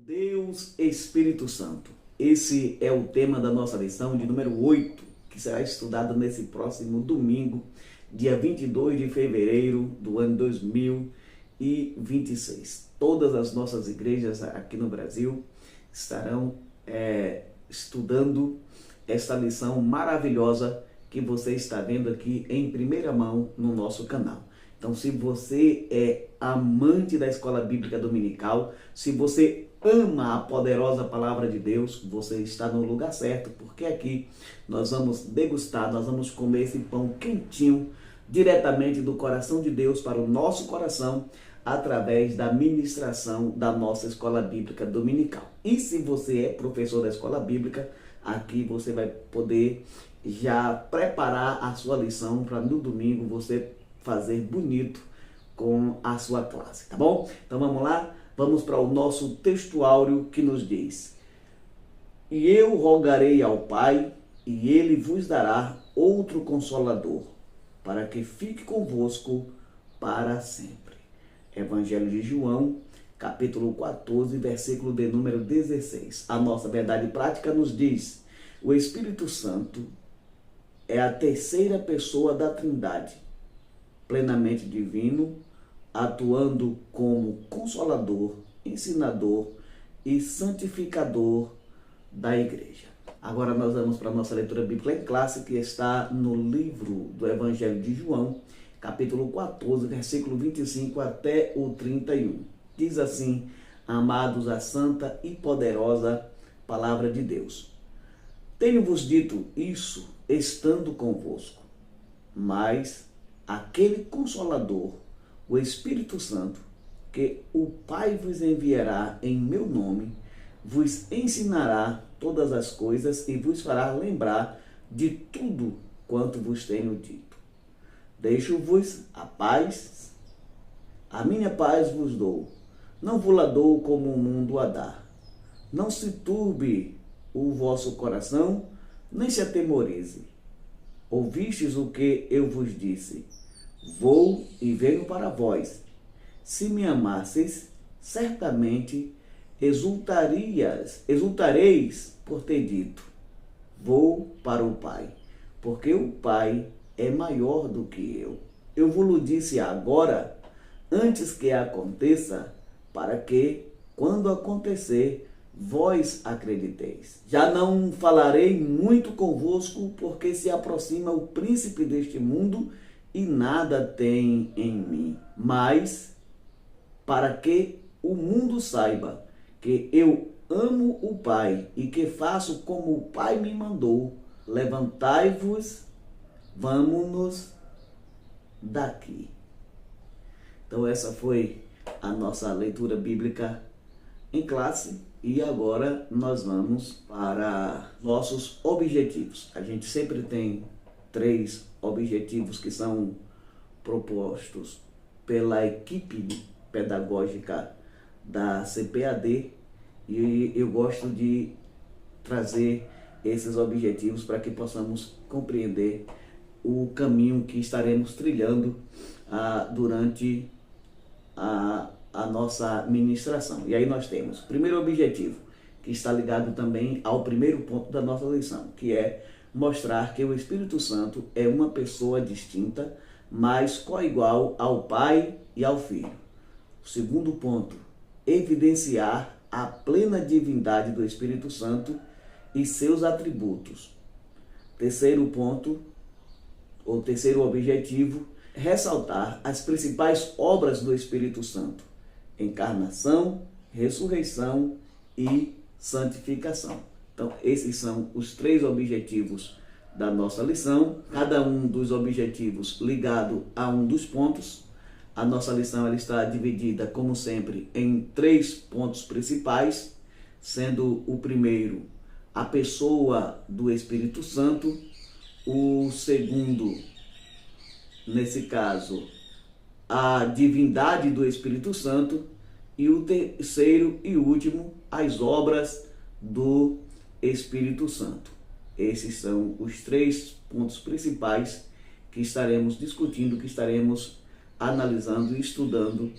Deus Espírito Santo. Esse é o tema da nossa lição de número 8, que será estudada nesse próximo domingo, dia 22 de fevereiro do ano 2026. Todas as nossas igrejas aqui no Brasil estarão estudando esta lição maravilhosa que você está vendo aqui em primeira mão no nosso canal. Então, se você é amante da Escola Bíblica Dominical, se você ama a poderosa Palavra de Deus, você está no lugar certo, porque aqui nós vamos degustar, nós vamos comer esse pão quentinho, diretamente do coração de Deus para o nosso coração, através da ministração da nossa Escola Bíblica Dominical. E se você é professor da Escola Bíblica, aqui você vai poder já preparar a sua lição para no domingo você fazer bonito com a sua classe, tá bom? Então vamos lá, vamos para o nosso textuário que nos diz: E eu rogarei ao Pai, e ele vos dará outro Consolador, para que fique convosco para sempre. Evangelho de João, capítulo 14, versículo de número 16. A nossa verdade prática nos diz: o Espírito Santo é a terceira pessoa da Trindade, plenamente divino, atuando como consolador, ensinador e santificador da igreja. Agora nós vamos para a nossa leitura bíblica em classe, que está no livro do Evangelho de João, capítulo 14, versículo 25 até o 31. Diz assim: amados, a santa e poderosa palavra de Deus. Tenho-vos dito isso estando convosco, mas aquele Consolador, o Espírito Santo, que o Pai vos enviará em meu nome, vos ensinará todas as coisas e vos fará lembrar de tudo quanto vos tenho dito. Deixo-vos a paz, a minha paz vos dou, não vos-la dou como o mundo a dá. Não se turbe o vosso coração, nem se atemorize. Ouvistes o que eu vos disse: vou e venho para vós. Se me amasseis, certamente exultareis por ter dito: vou para o Pai, porque o Pai é maior do que eu. Eu vos-lo disse agora, antes que aconteça, para que, quando acontecer, vós acrediteis. Já não falarei muito convosco, porque se aproxima o príncipe deste mundo e nada tem em mim. Mas, para que o mundo saiba que eu amo o Pai e que faço como o Pai me mandou, levantai-vos, vamo-nos daqui. Então essa foi a nossa leitura bíblica em classe. E agora nós vamos para nossos objetivos. A gente sempre tem 3 objetivos que são propostos pela equipe pedagógica da CPAD, e eu gosto de trazer esses objetivos para que possamos compreender o caminho que estaremos trilhando durante a nossa ministração. E aí nós temos o primeiro objetivo, que está ligado também ao primeiro ponto da nossa lição, que é mostrar que o Espírito Santo é uma pessoa distinta, mas coigual ao Pai e ao Filho. O segundo ponto, evidenciar a plena divindade do Espírito Santo e seus atributos. Terceiro ponto, ou terceiro objetivo, ressaltar as principais obras do Espírito Santo: encarnação, ressurreição e santificação. Então, esses são os 3 objetivos da nossa lição, cada um dos objetivos ligado a um dos pontos. A nossa lição ela está dividida, como sempre, em 3 pontos principais, sendo o primeiro a pessoa do Espírito Santo, o segundo, nesse caso, a divindade do Espírito Santo, e o terceiro e último, as obras do Espírito Santo. Esses são os 3 pontos principais que estaremos discutindo, que estaremos analisando, estudando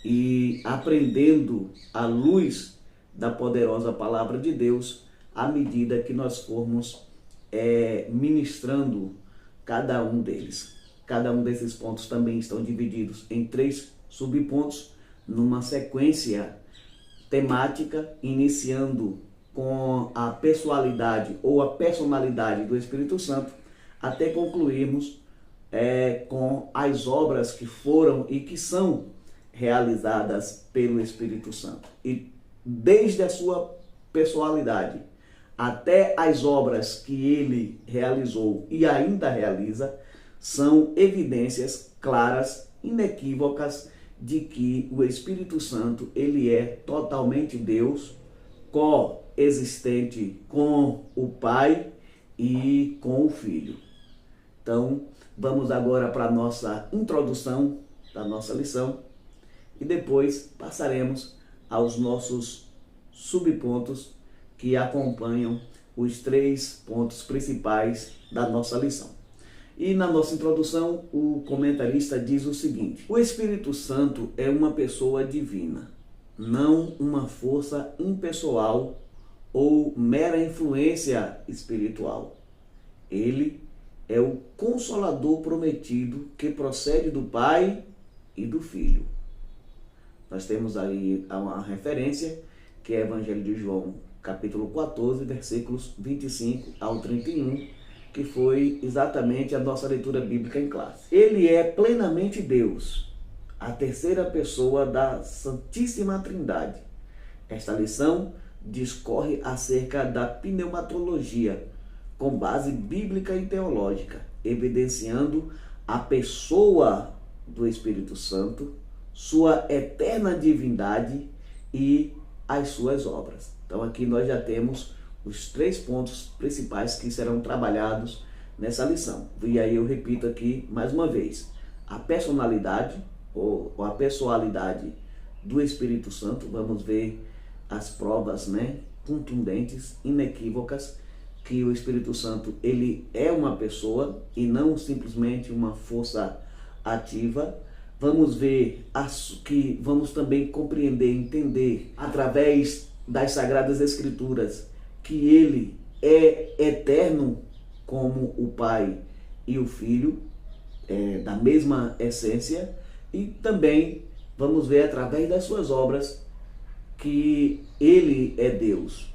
e aprendendo à luz da poderosa palavra de Deus à medida que nós formos ministrando cada um deles. Cada um desses pontos também estão divididos em 3 subpontos, numa sequência temática, iniciando com a pessoalidade ou a personalidade do Espírito Santo, até concluirmos com as obras que foram e que são realizadas pelo Espírito Santo. E desde a sua pessoalidade até as obras que ele realizou e ainda realiza, são evidências claras, inequívocas, de que o Espírito Santo ele é totalmente Deus, coexistente com o Pai e com o Filho. Então, vamos agora para a nossa introdução da nossa lição e depois passaremos aos nossos subpontos que acompanham os 3 pontos principais da nossa lição. E na nossa introdução, o comentarista diz o seguinte: o Espírito Santo é uma pessoa divina, não uma força impessoal ou mera influência espiritual. Ele é o Consolador prometido que procede do Pai e do Filho. Nós temos aí uma referência, que é o Evangelho de João, capítulo 14, versículos 25 ao 31, que foi exatamente a nossa leitura bíblica em classe. Ele é plenamente Deus, a terceira pessoa da Santíssima Trindade. Esta lição discorre acerca da pneumatologia, com base bíblica e teológica, evidenciando a pessoa do Espírito Santo, sua eterna divindade e as suas obras. Então aqui nós já temos os 3 pontos principais que serão trabalhados nessa lição. E aí eu repito aqui mais uma vez: a personalidade ou a pessoalidade do Espírito Santo. Vamos ver as provas, contundentes, inequívocas, que o Espírito Santo ele é uma pessoa e não simplesmente uma força ativa. Vamos ver que vamos também compreender, entender através das Sagradas Escrituras que ele é eterno como o Pai e o Filho, da mesma essência, e também vamos ver através das suas obras que ele é Deus.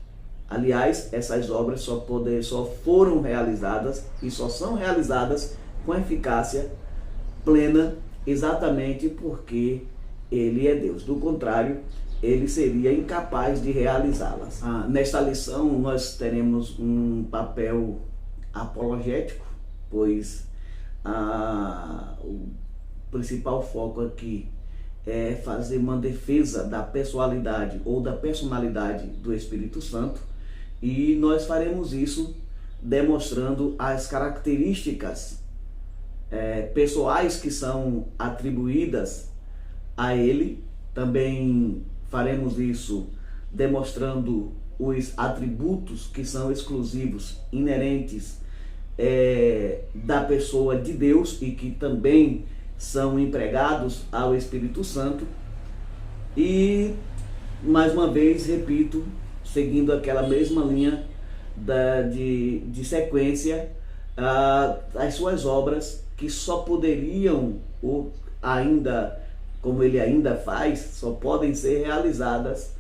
Aliás, essas obras só foram realizadas e só são realizadas com eficácia plena, exatamente porque ele é Deus. Do contrário, ele seria incapaz de realizá-las. Nesta lição, nós teremos um papel apologético, pois o principal foco aqui é fazer uma defesa da pessoalidade ou da personalidade do Espírito Santo, e nós faremos isso demonstrando as características pessoais que são atribuídas a ele. Também faremos isso demonstrando os atributos que são exclusivos, inerentes da pessoa de Deus e que também são empregados ao Espírito Santo. E, mais uma vez, repito, seguindo aquela mesma linha de sequência, as suas obras que só poderiam, ou ainda, como ele ainda faz, só podem ser realizadas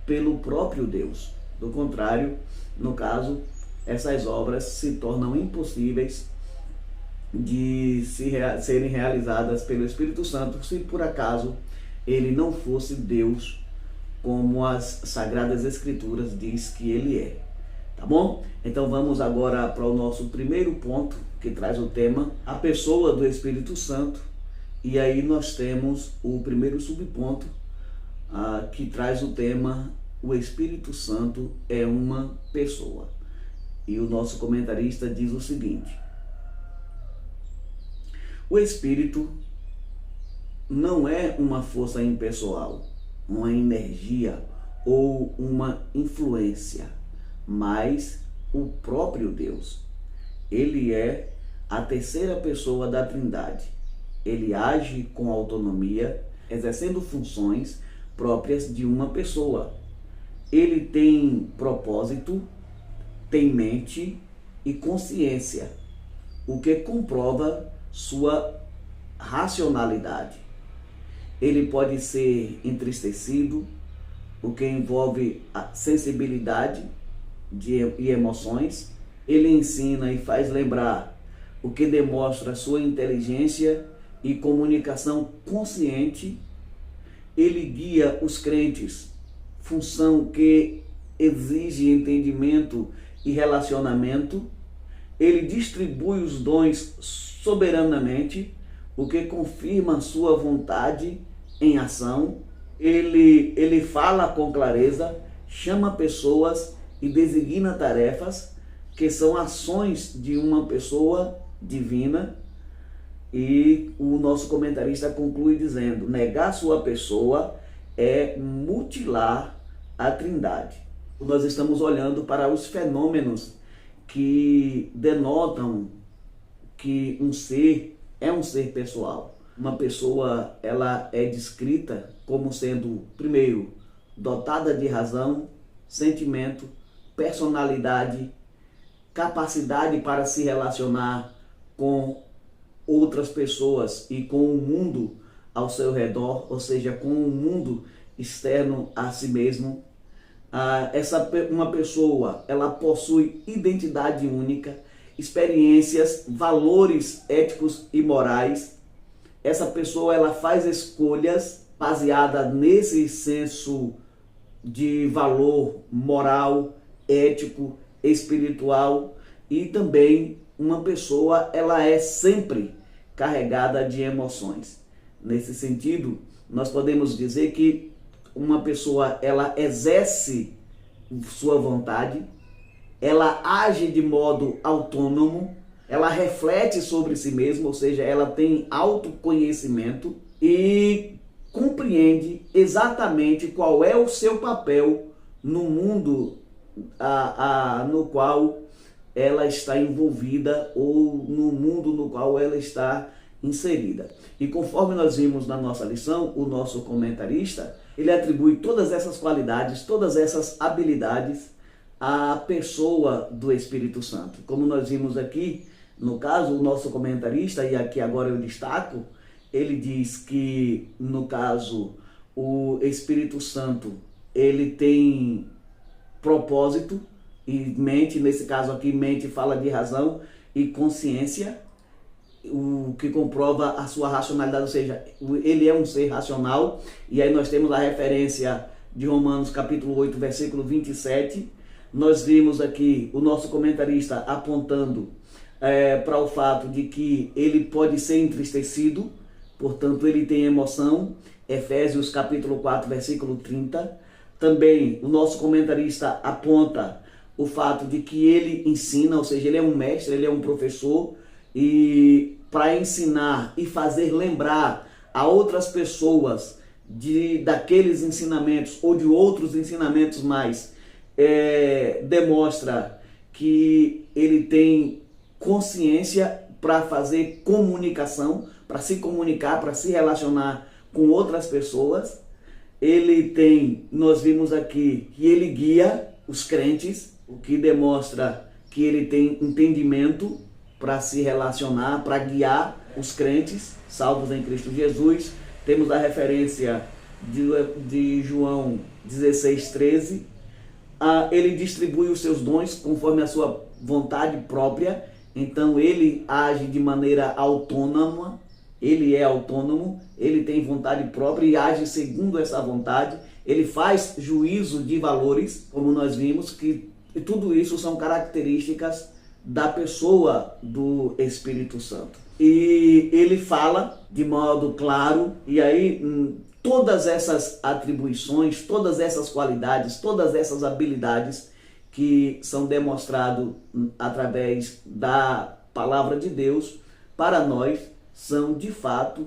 pelo próprio Deus. Do contrário, no caso, essas obras se tornam impossíveis de serem realizadas pelo Espírito Santo se por acaso ele não fosse Deus, como as Sagradas Escrituras diz que ele é. Tá bom? Então vamos agora para o nosso primeiro ponto, que traz o tema, a pessoa do Espírito Santo. E aí nós temos o primeiro subponto, que traz o tema, o Espírito Santo é uma pessoa. E o nosso comentarista diz o seguinte: o Espírito não é uma força impessoal, uma energia ou uma influência, mas o próprio Deus. Ele é a terceira pessoa da Trindade. Ele age com autonomia, exercendo funções próprias de uma pessoa. ele tem propósito, tem mente e consciência, o que comprova sua racionalidade. Ele pode ser entristecido, o que envolve a sensibilidade e emoções. Ele ensina e faz lembrar, o que demonstra sua inteligência e comunicação consciente. Ele guia os crentes, função que exige entendimento e relacionamento. Ele distribui os dons soberanamente, o que confirma sua vontade em ação. Ele fala com clareza, chama pessoas e designa tarefas, que são ações de uma pessoa divina. E o nosso comentarista conclui dizendo: negar sua pessoa é mutilar a Trindade. Nós estamos olhando para os fenômenos que denotam que um ser é um ser pessoal. Uma pessoa, ela é descrita como sendo, primeiro, dotada de razão, sentimento, personalidade, capacidade para se relacionar com outras pessoas e com o mundo ao seu redor, ou seja, com o mundo externo a si mesmo. Uma pessoa, ela possui identidade única, experiências, valores éticos e morais. Essa pessoa, ela faz escolhas baseadas nesse senso de valor moral, ético, espiritual. E também uma pessoa, ela é sempre carregada de emoções. Nesse sentido, nós podemos dizer que uma pessoa, ela exerce sua vontade, ela age de modo autônomo, ela reflete sobre si mesma, ou seja, ela tem autoconhecimento e compreende exatamente qual é o seu papel no mundo no qual ela está envolvida, ou no mundo no qual ela está inserida. E conforme nós vimos na nossa lição, o nosso comentarista, ele atribui todas essas qualidades, todas essas habilidades à pessoa do Espírito Santo. Como nós vimos aqui, no caso, o nosso comentarista, e aqui agora eu destaco, ele diz que, no caso, o Espírito Santo, ele tem propósito e mente. Nesse caso aqui, mente fala de razão e consciência, o que comprova a sua racionalidade, ou seja, ele é um ser racional. E aí nós temos a referência de Romanos capítulo 8, versículo 27. Nós vimos aqui o nosso comentarista apontando para o fato de que ele pode ser entristecido, portanto ele tem emoção. Efésios capítulo 4, versículo 30. Também o nosso comentarista aponta o fato de que ele ensina, ou seja, ele é um mestre, ele é um professor, e para ensinar e fazer lembrar a outras pessoas daqueles ensinamentos ou de outros ensinamentos mais, demonstra que ele tem consciência para fazer comunicação, para se comunicar, para se relacionar com outras pessoas. Ele tem, nós vimos aqui, que ele guia os crentes, o que demonstra que ele tem entendimento para se relacionar, para guiar os crentes salvos em Cristo Jesus. Temos a referência de João 16:13. Ele distribui os seus dons conforme a sua vontade própria. Então ele age de maneira autônoma, ele é autônomo, ele tem vontade própria e age segundo essa vontade. Ele faz juízo de valores, como nós vimos, que tudo isso são características da pessoa do Espírito Santo. E ele fala de modo claro, e aí todas essas atribuições, todas essas qualidades, todas essas habilidades que são demonstradas através da palavra de Deus, para nós são de fato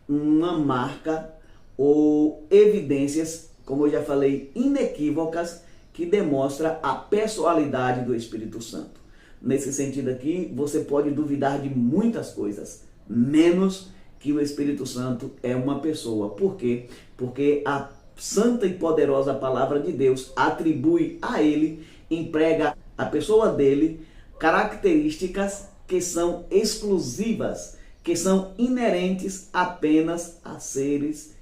uma marca ou evidências, como eu já falei, inequívocas, que demonstra a pessoalidade do Espírito Santo. Nesse sentido aqui, você pode duvidar de muitas coisas, menos que o Espírito Santo é uma pessoa. Por quê? Porque a santa e poderosa palavra de Deus atribui a ele, emprega a pessoa dele, características que são exclusivas, que são inerentes apenas a seres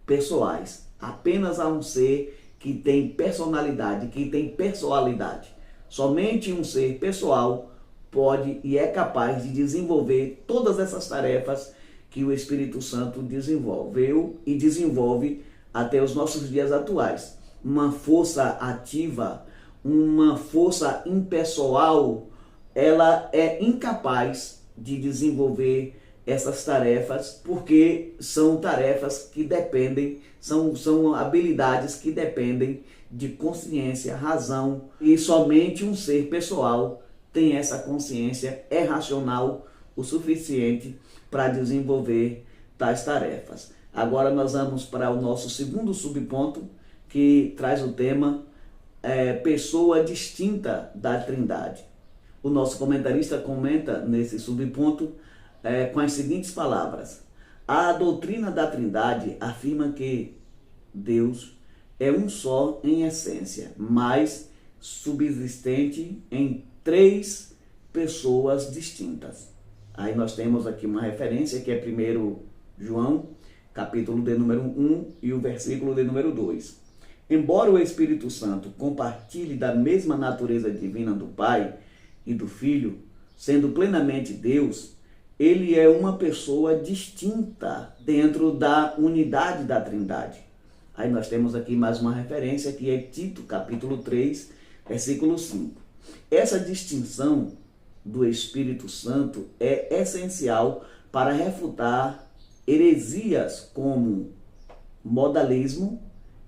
pessoais, apenas a um ser que tem personalidade, que tem pessoalidade. Somente um ser pessoal pode e é capaz de desenvolver todas essas tarefas que o Espírito Santo desenvolveu e desenvolve até os nossos dias atuais. Uma força ativa, uma força impessoal, ela é incapaz de desenvolver essas tarefas, porque são tarefas que dependem, são habilidades que dependem de consciência, razão, e somente um ser pessoal tem essa consciência, é racional o suficiente para desenvolver tais tarefas. Agora nós vamos para o nosso segundo subponto, que traz o tema pessoa distinta da Trindade. O nosso comentarista comenta nesse subponto com as seguintes palavras: a doutrina da Trindade afirma que Deus é um só em essência, mas subsistente em três pessoas distintas. Aí nós temos aqui uma referência que é 1 João, capítulo de número 1 e o versículo de número 2. Embora o Espírito Santo compartilhe da mesma natureza divina do Pai e do Filho, sendo plenamente Deus, ele é uma pessoa distinta dentro da unidade da Trindade. Aí nós temos aqui mais uma referência que é Tito, capítulo 3, versículo 5. Essa distinção do Espírito Santo é essencial para refutar heresias como modalismo,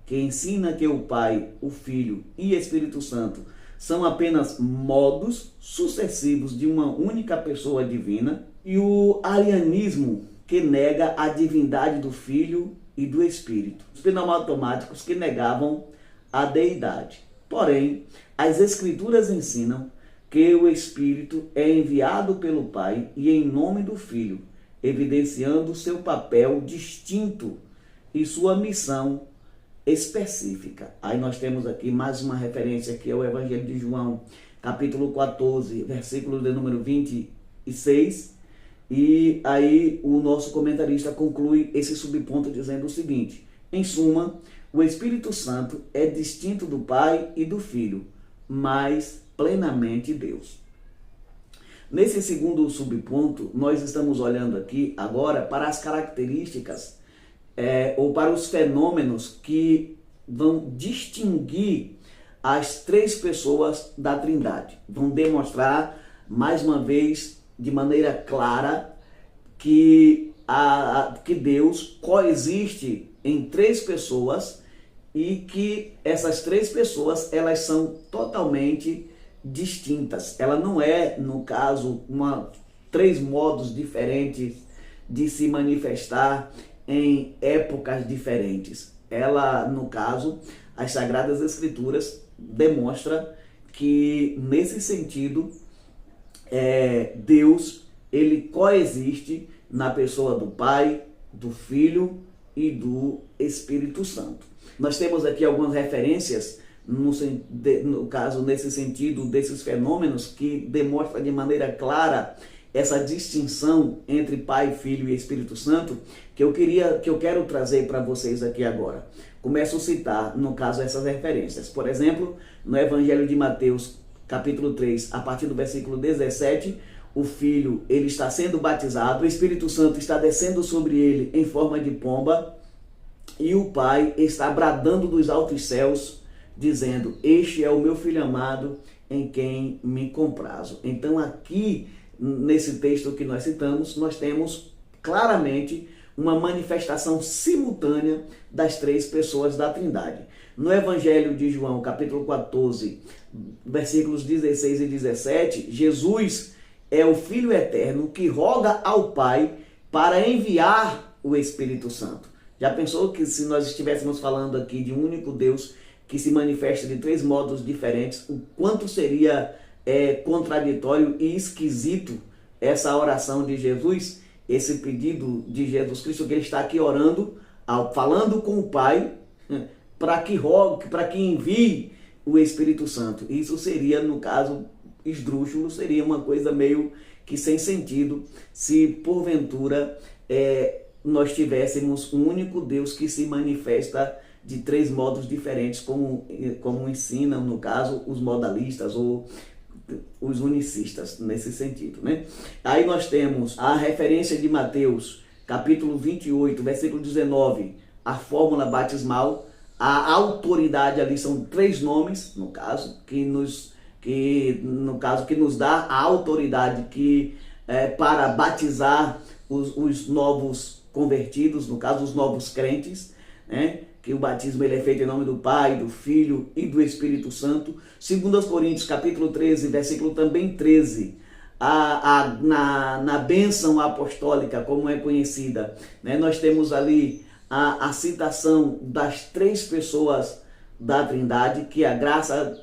que ensina que o Pai, o Filho e o Espírito Santo são apenas modos sucessivos de uma única pessoa divina, e o arianismo, que nega a divindade do Filho e do Espírito, os pneumáticos que negavam a deidade. Porém, as Escrituras ensinam que o Espírito é enviado pelo Pai e em nome do Filho, evidenciando seu papel distinto e sua missão específica. Aí nós temos aqui mais uma referência que é o Evangelho de João, capítulo 14, versículo de número 26. E aí o nosso comentarista conclui esse subponto dizendo o seguinte: em suma, o Espírito Santo é distinto do Pai e do Filho, mas plenamente Deus. Nesse segundo subponto, nós estamos olhando aqui agora para as características ou para os fenômenos que vão distinguir as três pessoas da Trindade. Vão demonstrar, mais uma vez, de maneira clara, que Deus coexiste em três pessoas e que essas três pessoas, elas são totalmente distintas. Ela não é, no caso, três modos diferentes de se manifestar em épocas diferentes. Ela, no caso, as Sagradas Escrituras demonstra que, nesse sentido, Deus, ele coexiste na pessoa do Pai, do Filho e do Espírito Santo. Nós temos aqui algumas referências, no caso, nesse sentido, desses fenômenos que demonstram de maneira clara essa distinção entre Pai, Filho e Espírito Santo, que eu quero trazer para vocês aqui agora. Começo a citar, no caso, essas referências. Por exemplo, no Evangelho de Mateus, capítulo 3, a partir do versículo 17, o Filho, ele está sendo batizado, o Espírito Santo está descendo sobre ele em forma de pomba, e o Pai está bradando dos altos céus, dizendo: este é o meu Filho amado, em quem me comprazo. Então aqui, nesse texto que nós citamos, nós temos claramente uma manifestação simultânea das três pessoas da Trindade. No Evangelho de João, capítulo 14, versículos 16 e 17, Jesus é o Filho eterno que roga ao Pai para enviar o Espírito Santo. Já pensou que se nós estivéssemos falando aqui de um único Deus que se manifesta de três modos diferentes, o quanto seria contraditório e esquisito essa oração de Jesus, esse pedido de Jesus Cristo, que ele está aqui orando, falando com o Pai, para que rogue, para que envie o Espírito Santo. Isso seria, no caso esdrúxulo, seria uma coisa meio que sem sentido, se porventura nós tivéssemos um único Deus que se manifesta de três modos diferentes, como ensinam, no caso, os modalistas ou os unicistas, nesse sentido, né? Aí nós temos a referência de Mateus, capítulo 28, versículo 19, a fórmula batismal. A autoridade ali são três nomes, no caso, que nos dá a autoridade para batizar os novos convertidos, no caso, os novos crentes, né? Que o batismo ele é feito em nome do Pai, do Filho e do Espírito Santo. 2 Coríntios, capítulo 13, versículo também 13, na bênção apostólica, como é conhecida, né? Nós temos ali a citação das três pessoas da Trindade, que a graça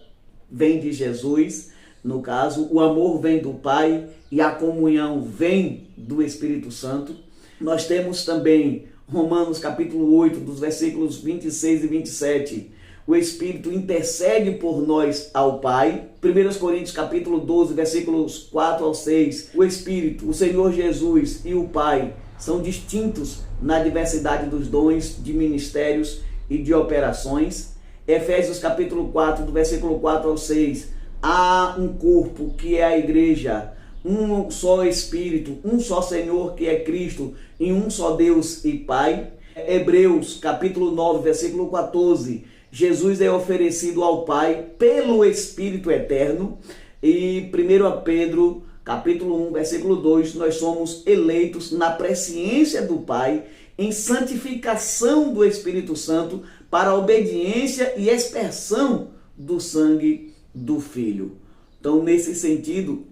vem de Jesus, no caso, o amor vem do Pai e a comunhão vem do Espírito Santo. Nós temos também Romanos capítulo 8, dos versículos 26 e 27, o Espírito intercede por nós ao Pai. 1 Coríntios capítulo 12, versículos 4 ao 6, o Espírito, o Senhor Jesus e o Pai são distintos na diversidade dos dons, de ministérios e de operações. Efésios capítulo 4, do versículo 4 ao 6, há um corpo que é a igreja, um só Espírito, um só Senhor que é Cristo, e um só Deus e Pai. Hebreus capítulo 9, versículo 14, Jesus é oferecido ao Pai pelo Espírito Eterno. E 1 Pedro capítulo 1, versículo 2, nós somos eleitos na presciência do Pai, em santificação do Espírito Santo, para a obediência e expersão do sangue do Filho. Então, nesse sentido,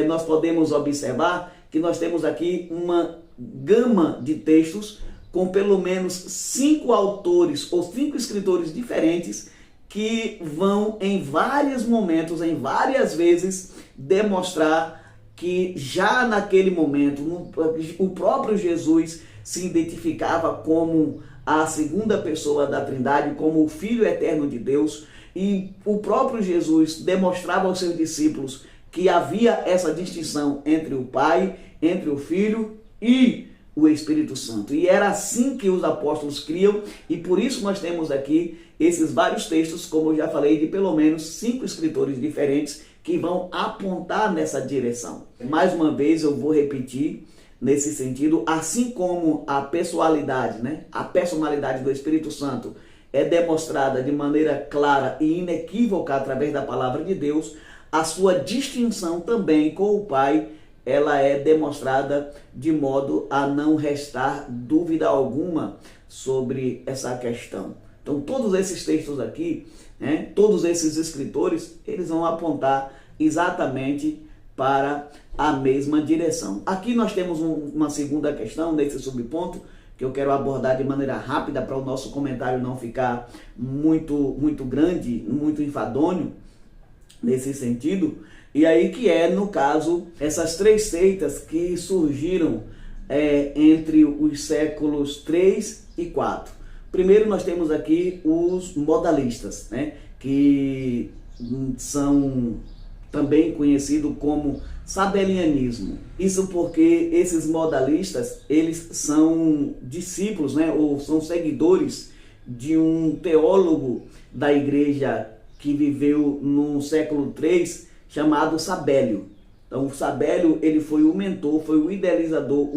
nós podemos observar que nós temos aqui uma gama de textos com pelo menos 5 autores ou 5 escritores diferentes que vão em vários momentos, em várias vezes, demonstrar que já naquele momento o próprio Jesus se identificava como a segunda pessoa da Trindade, como o Filho eterno de Deus, e o próprio Jesus demonstrava aos seus discípulos que havia essa distinção entre o Pai, entre o Filho e o Espírito Santo. E era assim que os apóstolos criam, e por isso nós temos aqui esses vários textos, como eu já falei, de pelo menos 5 escritores diferentes que vão apontar nessa direção. Mais uma vez eu vou repetir nesse sentido, assim como a pessoalidade, né? A personalidade do Espírito Santo é demonstrada de maneira clara e inequívoca através da palavra de Deus, a sua distinção também com o Pai, ela é demonstrada de modo a não restar dúvida alguma sobre essa questão. Então, todos esses textos aqui, né, todos esses escritores, eles vão apontar exatamente para a mesma direção. Aqui nós temos uma segunda questão nesse subponto, que eu quero abordar de maneira rápida para o nosso comentário não ficar muito grande, muito enfadonho nesse sentido. E aí que é, no caso, essas 3 seitas que surgiram entre os séculos 3 e 4. Primeiro nós temos aqui os modalistas, né, que são também conhecidos como sabelianismo. Isso porque esses modalistas, eles são discípulos, né, ou são seguidores de um teólogo da igreja que viveu no século 3, chamado Sabélio. Então, o Sabélio, ele foi o mentor, foi o idealizador,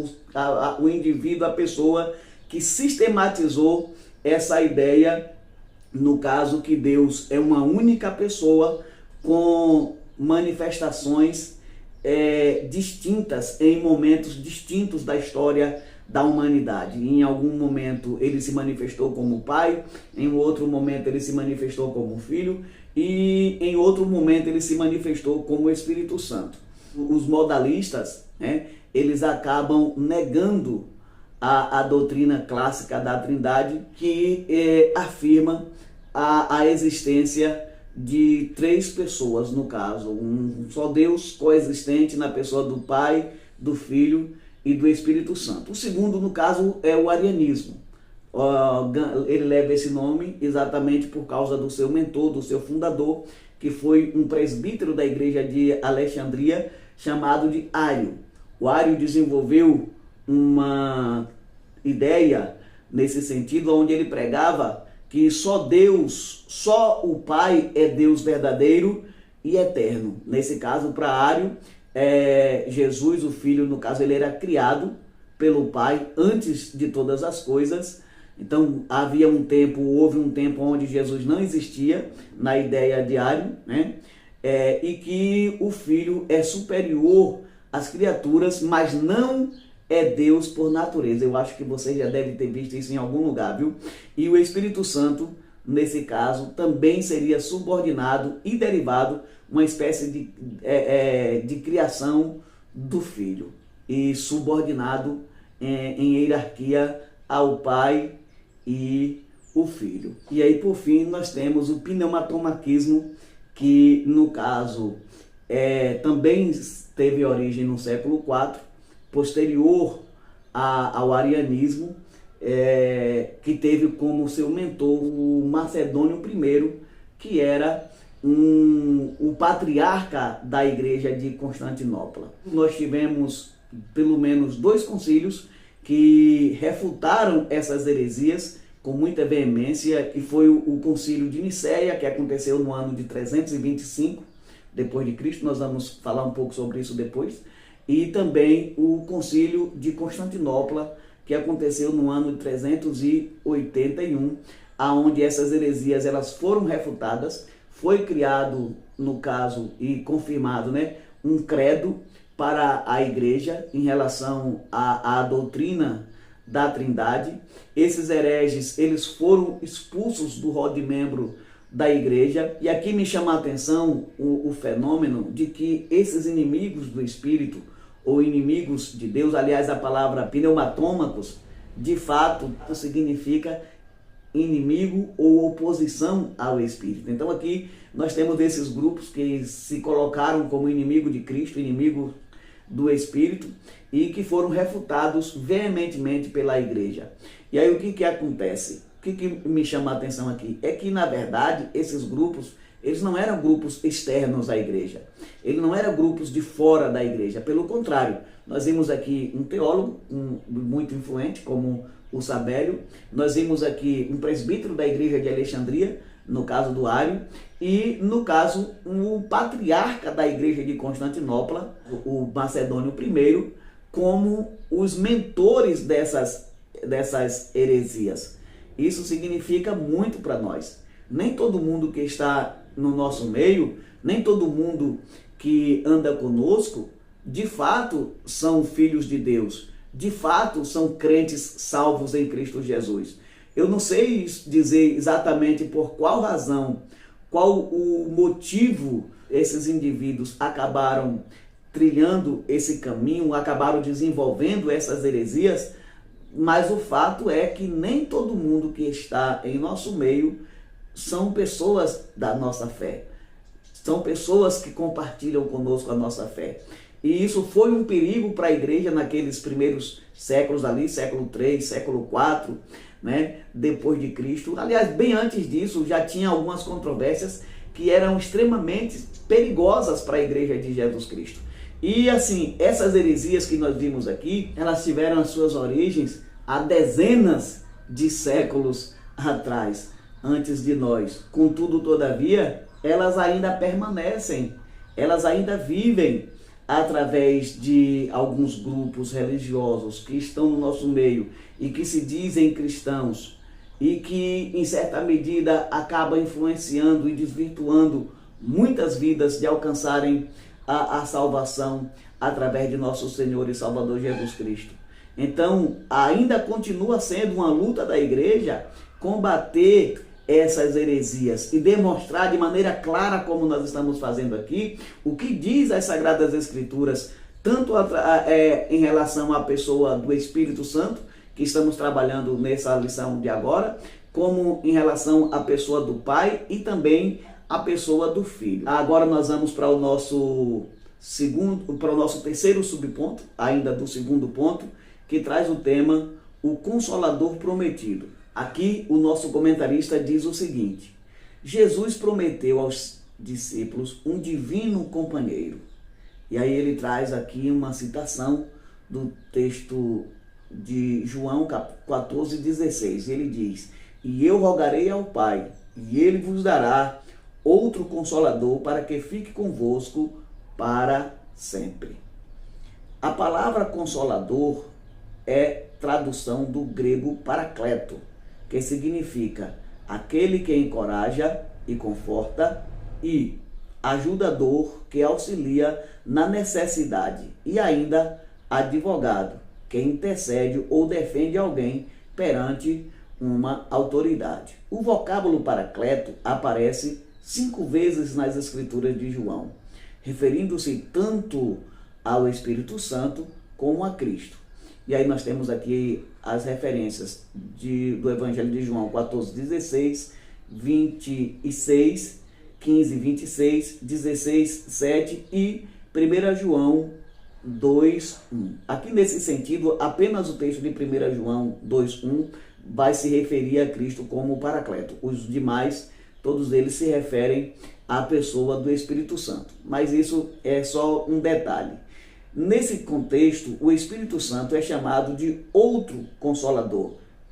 o indivíduo, a pessoa que sistematizou essa ideia, no caso que Deus é uma única pessoa com manifestações distintas em momentos distintos da história da humanidade. Em algum momento ele se manifestou como Pai, em outro momento ele se manifestou como Filho e em outro momento ele se manifestou como Espírito Santo. Os modalistas, né, eles acabam negando a doutrina clássica da Trindade, que afirma a existência de 3 pessoas, no caso, um só Deus coexistente na pessoa do Pai, do Filho e do Espírito Santo. O segundo, no caso, é o arianismo. ele leva esse nome exatamente por causa do seu mentor, do seu fundador, que foi um presbítero da igreja de Alexandria, chamado de Ário. O Ário desenvolveu uma ideia nesse sentido, onde ele pregava que só Deus, só o Pai é Deus verdadeiro e eterno. Nesse caso, para Ário, Jesus, o Filho, no caso, ele era criado pelo Pai antes de todas as coisas. Então, houve um tempo onde Jesus não existia, na ideia de Ário, né? E que o Filho é superior às criaturas, mas não é Deus por natureza. Eu acho que você já deve ter visto isso em algum lugar, viu? E o Espírito Santo, nesse caso, também seria subordinado e derivado, uma espécie de criação do Filho, e subordinado em hierarquia ao Pai e o Filho. E aí, por fim, nós temos o pneumatomaquismo, que, no caso, também teve origem no século IV, posterior ao arianismo, que teve como seu mentor o Macedônio I, que era o patriarca da igreja de Constantinopla. Nós tivemos pelo menos 2 concílios que refutaram essas heresias com muita veemência, e foi o concílio de Nicéia, que aconteceu no ano de 325 depois de Cristo. Nós vamos falar um pouco sobre isso depois. E também o concílio de Constantinopla, que aconteceu no ano de 381, aonde essas heresias elas foram refutadas. Foi criado, no caso, e confirmado, né, um credo para a igreja em relação à doutrina da Trindade. Esses hereges, eles foram expulsos do rol de membro da igreja. E aqui me chama a atenção o fenômeno de que esses inimigos do Espírito, ou inimigos de Deus, aliás, a palavra pneumatômacos, de fato, significa inimigo ou oposição ao Espírito. Então aqui nós temos esses grupos que se colocaram como inimigo de Cristo, inimigo do Espírito, e que foram refutados veementemente pela igreja. E aí o que acontece? O que me chama a atenção aqui? É que, na verdade, esses grupos, eles não eram grupos externos à igreja. Eles não eram grupos de fora da igreja. Pelo contrário, nós vimos aqui um teólogo muito influente, como o Sabélio. Nós vimos aqui um presbítero da igreja de Alexandria, no caso do Ário, e no caso o patriarca da igreja de Constantinopla, o Macedônio I, como os mentores dessas heresias. Isso significa muito para nós. Nem todo mundo que está no nosso meio, nem todo mundo que anda conosco, de fato são filhos de Deus, de fato são crentes salvos em Cristo Jesus. Eu não sei dizer exatamente por qual razão, qual o motivo esses indivíduos acabaram trilhando esse caminho, acabaram desenvolvendo essas heresias, mas o fato é que nem todo mundo que está em nosso meio são pessoas da nossa fé. São pessoas que compartilham conosco a nossa fé. E isso foi um perigo para a igreja naqueles primeiros séculos ali, século III, século IV, né, depois de Cristo. Aliás, bem antes disso, já tinha algumas controvérsias que eram extremamente perigosas para a igreja de Jesus Cristo. E assim, essas heresias que nós vimos aqui, elas tiveram as suas origens há dezenas de séculos atrás, antes de nós. Contudo, todavia, elas ainda permanecem, elas ainda vivem através de alguns grupos religiosos que estão no nosso meio e que se dizem cristãos e que, em certa medida, acabam influenciando e desvirtuando muitas vidas de alcançarem a salvação através de nosso Senhor e Salvador Jesus Cristo. Então, ainda continua sendo uma luta da igreja combater essas heresias e demonstrar de maneira clara, como nós estamos fazendo aqui, o que diz as Sagradas Escrituras, tanto em relação à pessoa do Espírito Santo, que estamos trabalhando nessa lição de agora, como em relação à pessoa do Pai e também a pessoa do Filho. Agora nós vamos para o nosso terceiro subponto, ainda do segundo ponto, que traz o tema o Consolador Prometido. Aqui o nosso comentarista diz o seguinte: Jesus prometeu aos discípulos um divino companheiro. E aí ele traz aqui uma citação do texto de João 14,16. Ele diz: e eu rogarei ao Pai, e ele vos dará outro consolador para que fique convosco para sempre. A palavra consolador é tradução do grego paracleto, que significa aquele que encoraja e conforta, e ajudador, que auxilia na necessidade, e ainda advogado, que intercede ou defende alguém perante uma autoridade. O vocábulo paracleto aparece 5 vezes nas Escrituras de João, referindo-se tanto ao Espírito Santo como a Cristo. E aí nós temos aqui as referências do Evangelho de João 14,16, 26, 15, 26, 16, 7 e 1 João 2, 1. Aqui nesse sentido, apenas o texto de 1 João 2, 1 vai se referir a Cristo como Paracleto. Os demais, todos eles se referem à pessoa do Espírito Santo. Mas isso é só um detalhe. Nesse contexto, o Espírito Santo é chamado de outro Consolador,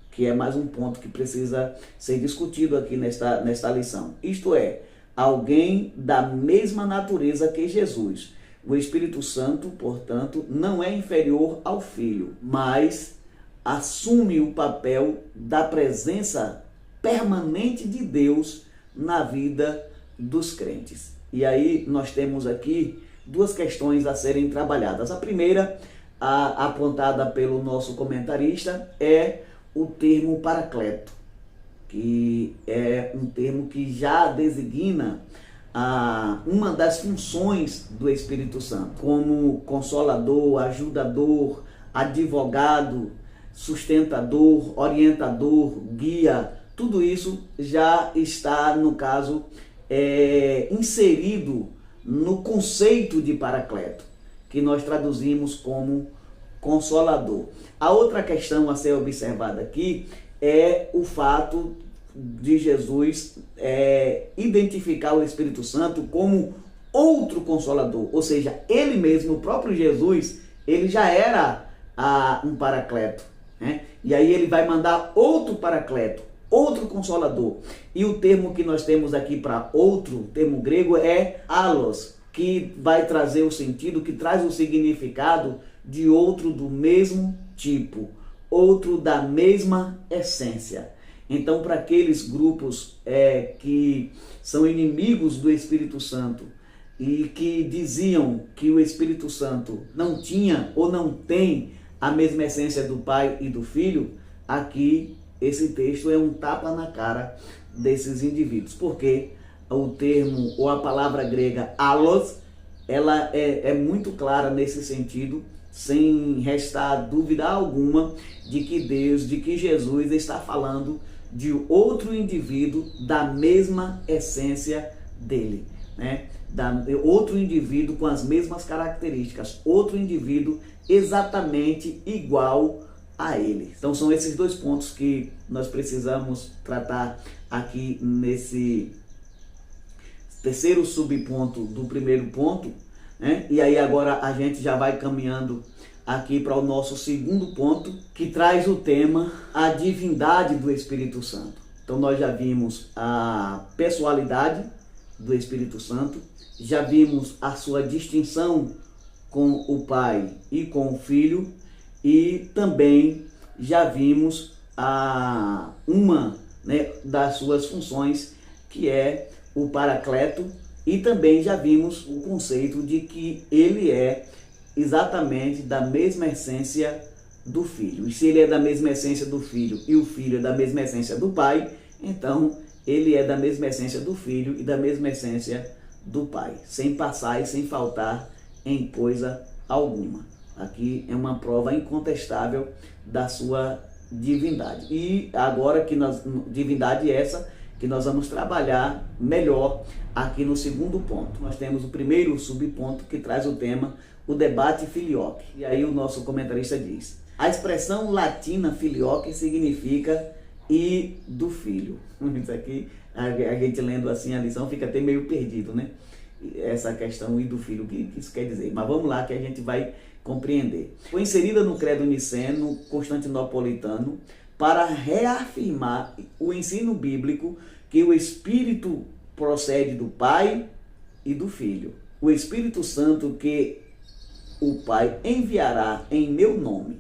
que é mais um ponto que precisa ser discutido aqui nesta lição. Isto é, alguém da mesma natureza que Jesus. O Espírito Santo, portanto, não é inferior ao Filho, mas assume o papel da presença permanente de Deus na vida dos crentes. E aí nós temos aqui 2 questões a serem trabalhadas. A primeira, apontada pelo nosso comentarista, é o termo paracleto, que é um termo que já designa uma das funções do Espírito Santo, como consolador, ajudador, advogado, sustentador, orientador, guia. Tudo isso já está, no caso, inserido no conceito de paracleto, que nós traduzimos como consolador. A outra questão a ser observada aqui é o fato de Jesus identificar o Espírito Santo como outro consolador, ou seja, ele mesmo, o próprio Jesus, ele já era um paracleto, né? E aí ele vai mandar outro paracleto, outro consolador. E o termo que nós temos aqui para outro, o termo grego é allos, que vai trazer o sentido, que traz o significado de outro do mesmo tipo, outro da mesma essência. Então, para aqueles grupos que são inimigos do Espírito Santo e que diziam que o Espírito Santo não tinha ou não tem a mesma essência do Pai e do Filho, aqui esse texto é um tapa na cara desses indivíduos, porque o termo ou a palavra grega allos, ela é muito clara nesse sentido, sem restar dúvida alguma de que Deus, de que Jesus está falando de outro indivíduo da mesma essência dele, né? Outro indivíduo com as mesmas características, outro indivíduo exatamente igual a ele. Então são esses 2 pontos que nós precisamos tratar aqui nesse terceiro subponto do primeiro ponto, né? E aí agora a gente já vai caminhando aqui para o nosso segundo ponto, que traz o tema a divindade do Espírito Santo. Então nós já vimos a pessoalidade do Espírito Santo, já vimos a sua distinção com o Pai e com o Filho, e também já vimos uma das suas funções, que é o paracleto, e também já vimos o conceito de que ele é exatamente da mesma essência do Filho. E se ele é da mesma essência do Filho e o Filho é da mesma essência do Pai, então ele é da mesma essência do Filho e da mesma essência do Pai, sem passar e sem faltar em coisa alguma. Aqui é uma prova incontestável da sua divindade. E agora divindade essa que nós vamos trabalhar melhor aqui no segundo ponto. Nós temos o primeiro subponto que traz o tema, o debate filioque. E aí o nosso comentarista diz: a expressão latina filioque significa e do Filho. Isso aqui, a gente lendo assim a lição fica até meio perdido, né? Essa questão e do Filho, o que isso quer dizer. Mas vamos lá que a gente vai compreender. Foi inserida no credo niceno constantinopolitano para reafirmar o ensino bíblico que o Espírito procede do Pai e do Filho. O Espírito Santo que o Pai enviará em meu nome.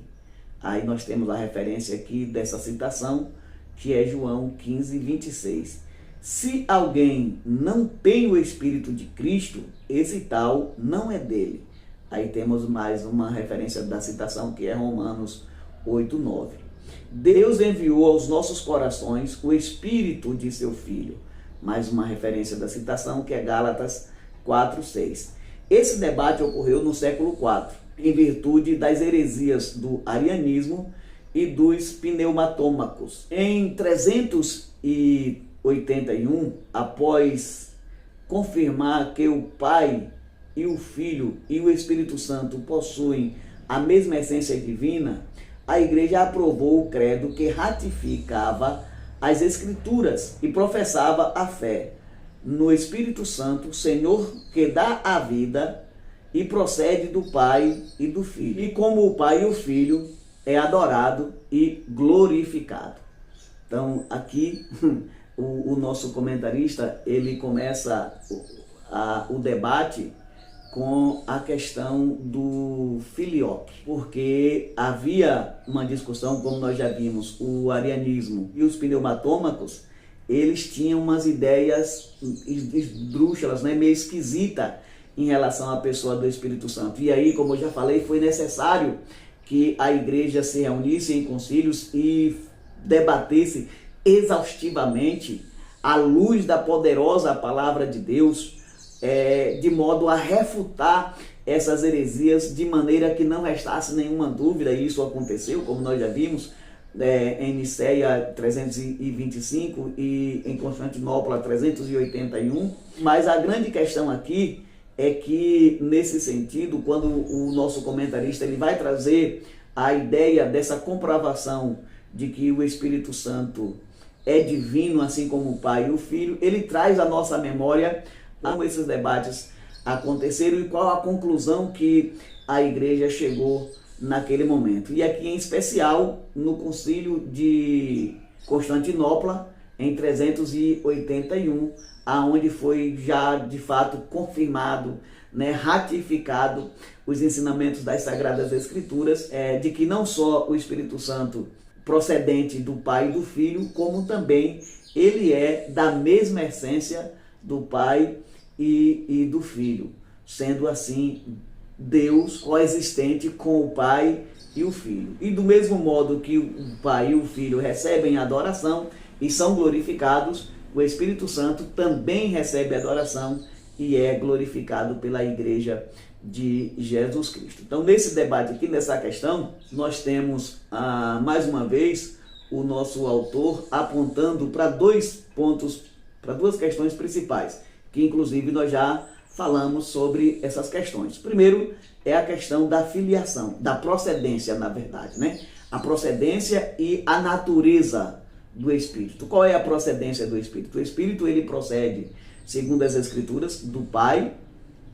Aí nós temos a referência aqui dessa citação, que é João 15, 26. Se alguém não tem o Espírito de Cristo, esse tal não é dele. Aí temos mais uma referência da citação, que é Romanos 8, 9. Deus enviou aos nossos corações o Espírito de seu Filho. Mais uma referência da citação, que é Gálatas 4, 6. Esse debate ocorreu no século IV, em virtude das heresias do arianismo e dos pneumatômacos. Em 381, após confirmar que o Pai e o Filho e o Espírito Santo possuem a mesma essência divina, a Igreja aprovou o credo que ratificava as Escrituras e professava a fé no Espírito Santo, Senhor que dá a vida e procede do Pai e do Filho. E como o Pai e o Filho é adorado e glorificado. Então, aqui, o nosso comentarista, ele começa o debate com a questão do filioque, porque havia uma discussão, como nós já vimos, o arianismo e os pneumatômacos, eles tinham umas ideias esdrúxulas, né, meio esquisita em relação à pessoa do Espírito Santo. E aí, como eu já falei, foi necessário que a igreja se reunisse em concílios e debatesse exaustivamente, à luz da poderosa palavra de Deus, de modo a refutar essas heresias de maneira que não restasse nenhuma dúvida. E isso aconteceu, como nós já vimos, em Nicéia 325 e em Constantinopla 381. Mas a grande questão aqui é que, nesse sentido, quando o nosso comentarista ele vai trazer a ideia dessa comprovação de que o Espírito Santo é divino, assim como o Pai e o Filho, ele traz à nossa memória como esses debates aconteceram e qual a conclusão que a igreja chegou naquele momento. E aqui em especial no Concílio de Constantinopla, em 381, aonde foi já de fato confirmado, né, ratificado os ensinamentos das Sagradas Escrituras, de que não só o Espírito Santo procedente do Pai e do Filho, como também ele é da mesma essência do Pai e do Filho, sendo assim Deus coexistente com o Pai e o Filho. E do mesmo modo que o Pai e o Filho recebem adoração e são glorificados, o Espírito Santo também recebe adoração e é glorificado pela Igreja de Jesus Cristo. Então, nesse debate aqui, nessa questão, nós temos mais uma vez o nosso autor apontando para dois pontos, para duas questões principais, que inclusive nós já falamos sobre essas questões. Primeiro é a questão da filiação, da procedência, na verdade, né? A procedência e a natureza do Espírito. Qual é a procedência do Espírito? O Espírito, ele procede, segundo as Escrituras, do Pai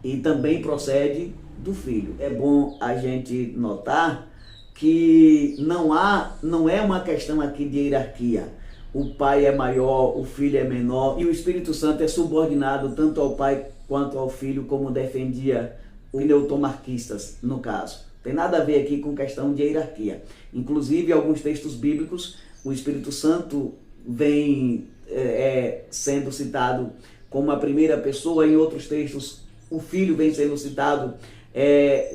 e também procede do Filho. É bom a gente notar que não é uma questão aqui de hierarquia. O Pai é maior, o Filho é menor e o Espírito Santo é subordinado tanto ao Pai quanto ao Filho, como defendia os pneutomarquistas, no caso. Tem nada a ver aqui com questão de hierarquia. Inclusive, em alguns textos bíblicos, o Espírito Santo vem sendo citado como a primeira pessoa, em outros textos o Filho vem sendo citado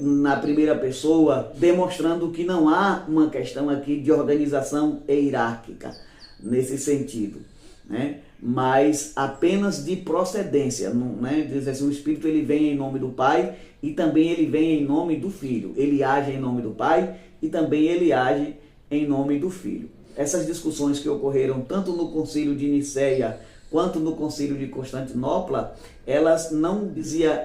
na primeira pessoa, demonstrando que não há uma questão aqui de organização hierárquica nesse sentido, né? Mas apenas de procedência, né? Diz assim, o Espírito ele vem em nome do Pai e também ele vem em nome do Filho. Ele age em nome do Pai e também ele age em nome do Filho. Essas discussões que ocorreram tanto no Concílio de Nicéia quanto no Concílio de Constantinopla, elas não diziam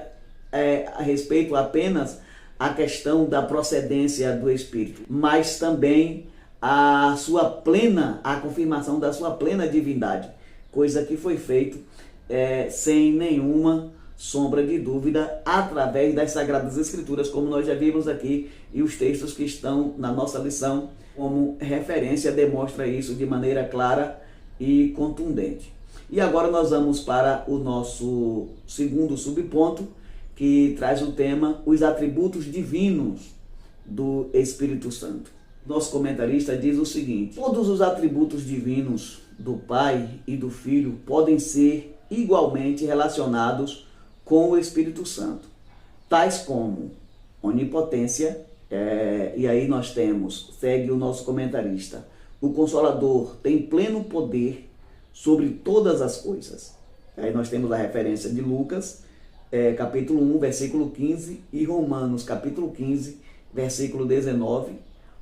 a respeito apenas à questão da procedência do Espírito, mas também a confirmação da sua plena divindade, coisa que foi feito sem nenhuma sombra de dúvida através das Sagradas Escrituras, como nós já vimos aqui, e os textos que estão na nossa lição como referência demonstra isso de maneira clara e contundente. E agora nós vamos para o nosso segundo subponto, que traz o tema os atributos divinos do Espírito Santo. Nosso comentarista diz o seguinte: todos os atributos divinos do Pai e do Filho podem ser igualmente relacionados com o Espírito Santo, tais como onipotência, e aí nós temos, segue o nosso comentarista, o Consolador tem pleno poder sobre todas as coisas. Aí nós temos a referência de Lucas, capítulo 1, versículo 15, e Romanos, capítulo 15, versículo 19.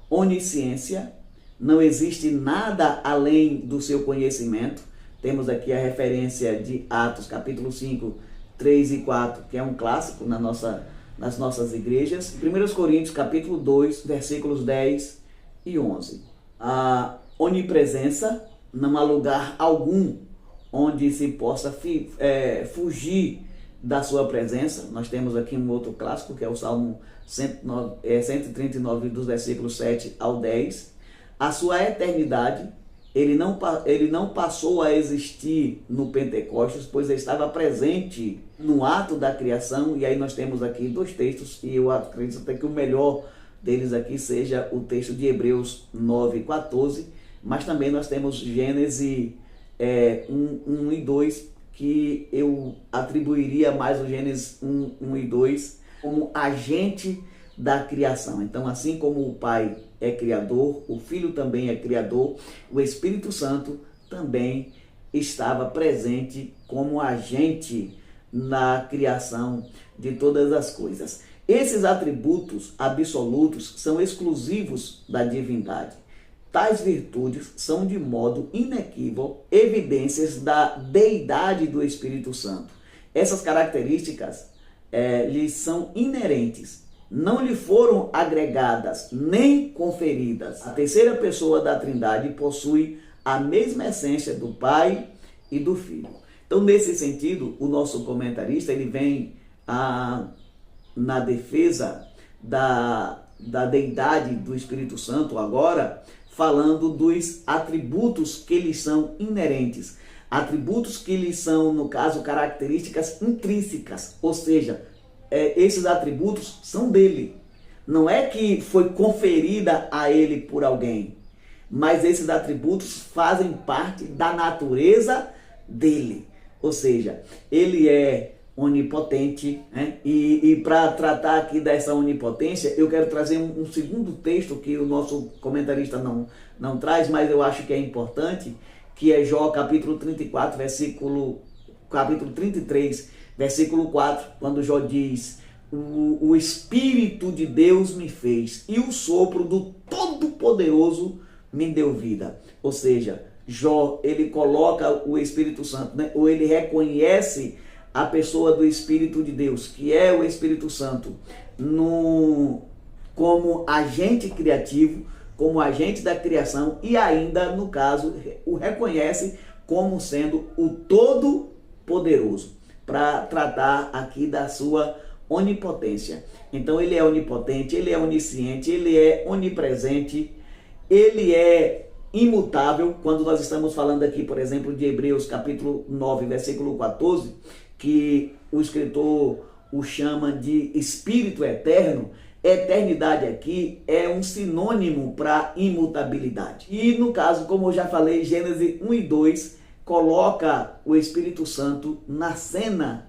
Onisciência, não existe nada além do seu conhecimento. Temos aqui a referência de Atos, capítulo 5, 3 e 4, que é um clássico nas nossas igrejas. 1 Coríntios, capítulo 2, versículos 10 e 11. A onipresença, não há lugar algum onde se possa fugir da sua presença. Nós temos aqui um outro clássico, que é o Salmo 139, dos versículos 7 ao 10. A sua eternidade, ele não passou a existir no Pentecostes, pois ele estava presente no ato da criação. E aí nós temos aqui dois textos, e eu acredito até que o melhor deles aqui seja o texto de Hebreus 9, 14, mas também nós temos Gênesis 1 e 2, que eu atribuiria mais o Gênesis 1 e 2 como agente da criação. Então, assim como o Pai é criador, o Filho também é criador, o Espírito Santo também estava presente como agente na criação de todas as coisas. Esses atributos absolutos são exclusivos da divindade. Tais virtudes são de modo inequívoco evidências da deidade do Espírito Santo. Essas características lhes são inerentes, não lhe foram agregadas nem conferidas. A terceira pessoa da Trindade possui a mesma essência do Pai e do Filho. Então, nesse sentido, o nosso comentarista ele vem na defesa da deidade do Espírito Santo agora, falando dos atributos que lhes são inerentes, atributos que lhes são, no caso, características intrínsecas, ou seja, esses atributos são dele. Não é que foi conferida a ele por alguém, mas esses atributos fazem parte da natureza dele. Ou seja, ele é onipotente, né? E para tratar aqui dessa onipotência, eu quero trazer um segundo texto que o nosso comentarista não traz, mas eu acho que é importante, que é Jó capítulo 34, capítulo 33, versículo 4, quando Jó diz: o Espírito de Deus me fez e o sopro do Todo-Poderoso me deu vida. Ou seja, Jó, ele coloca o Espírito Santo, né? Ou ele reconhece a pessoa do Espírito de Deus, que é o Espírito Santo, como agente criativo, como agente da criação, e ainda, no caso, o reconhece como sendo o Todo-Poderoso, para tratar aqui da sua onipotência. Então, ele é onipotente, ele é onisciente, ele é onipresente, ele é imutável. Quando nós estamos falando aqui, por exemplo, de Hebreus capítulo 9, versículo 14, que o escritor o chama de Espírito Eterno, eternidade aqui é um sinônimo para imutabilidade. E no caso, como eu já falei, Gênesis 1 e 2 coloca o Espírito Santo na cena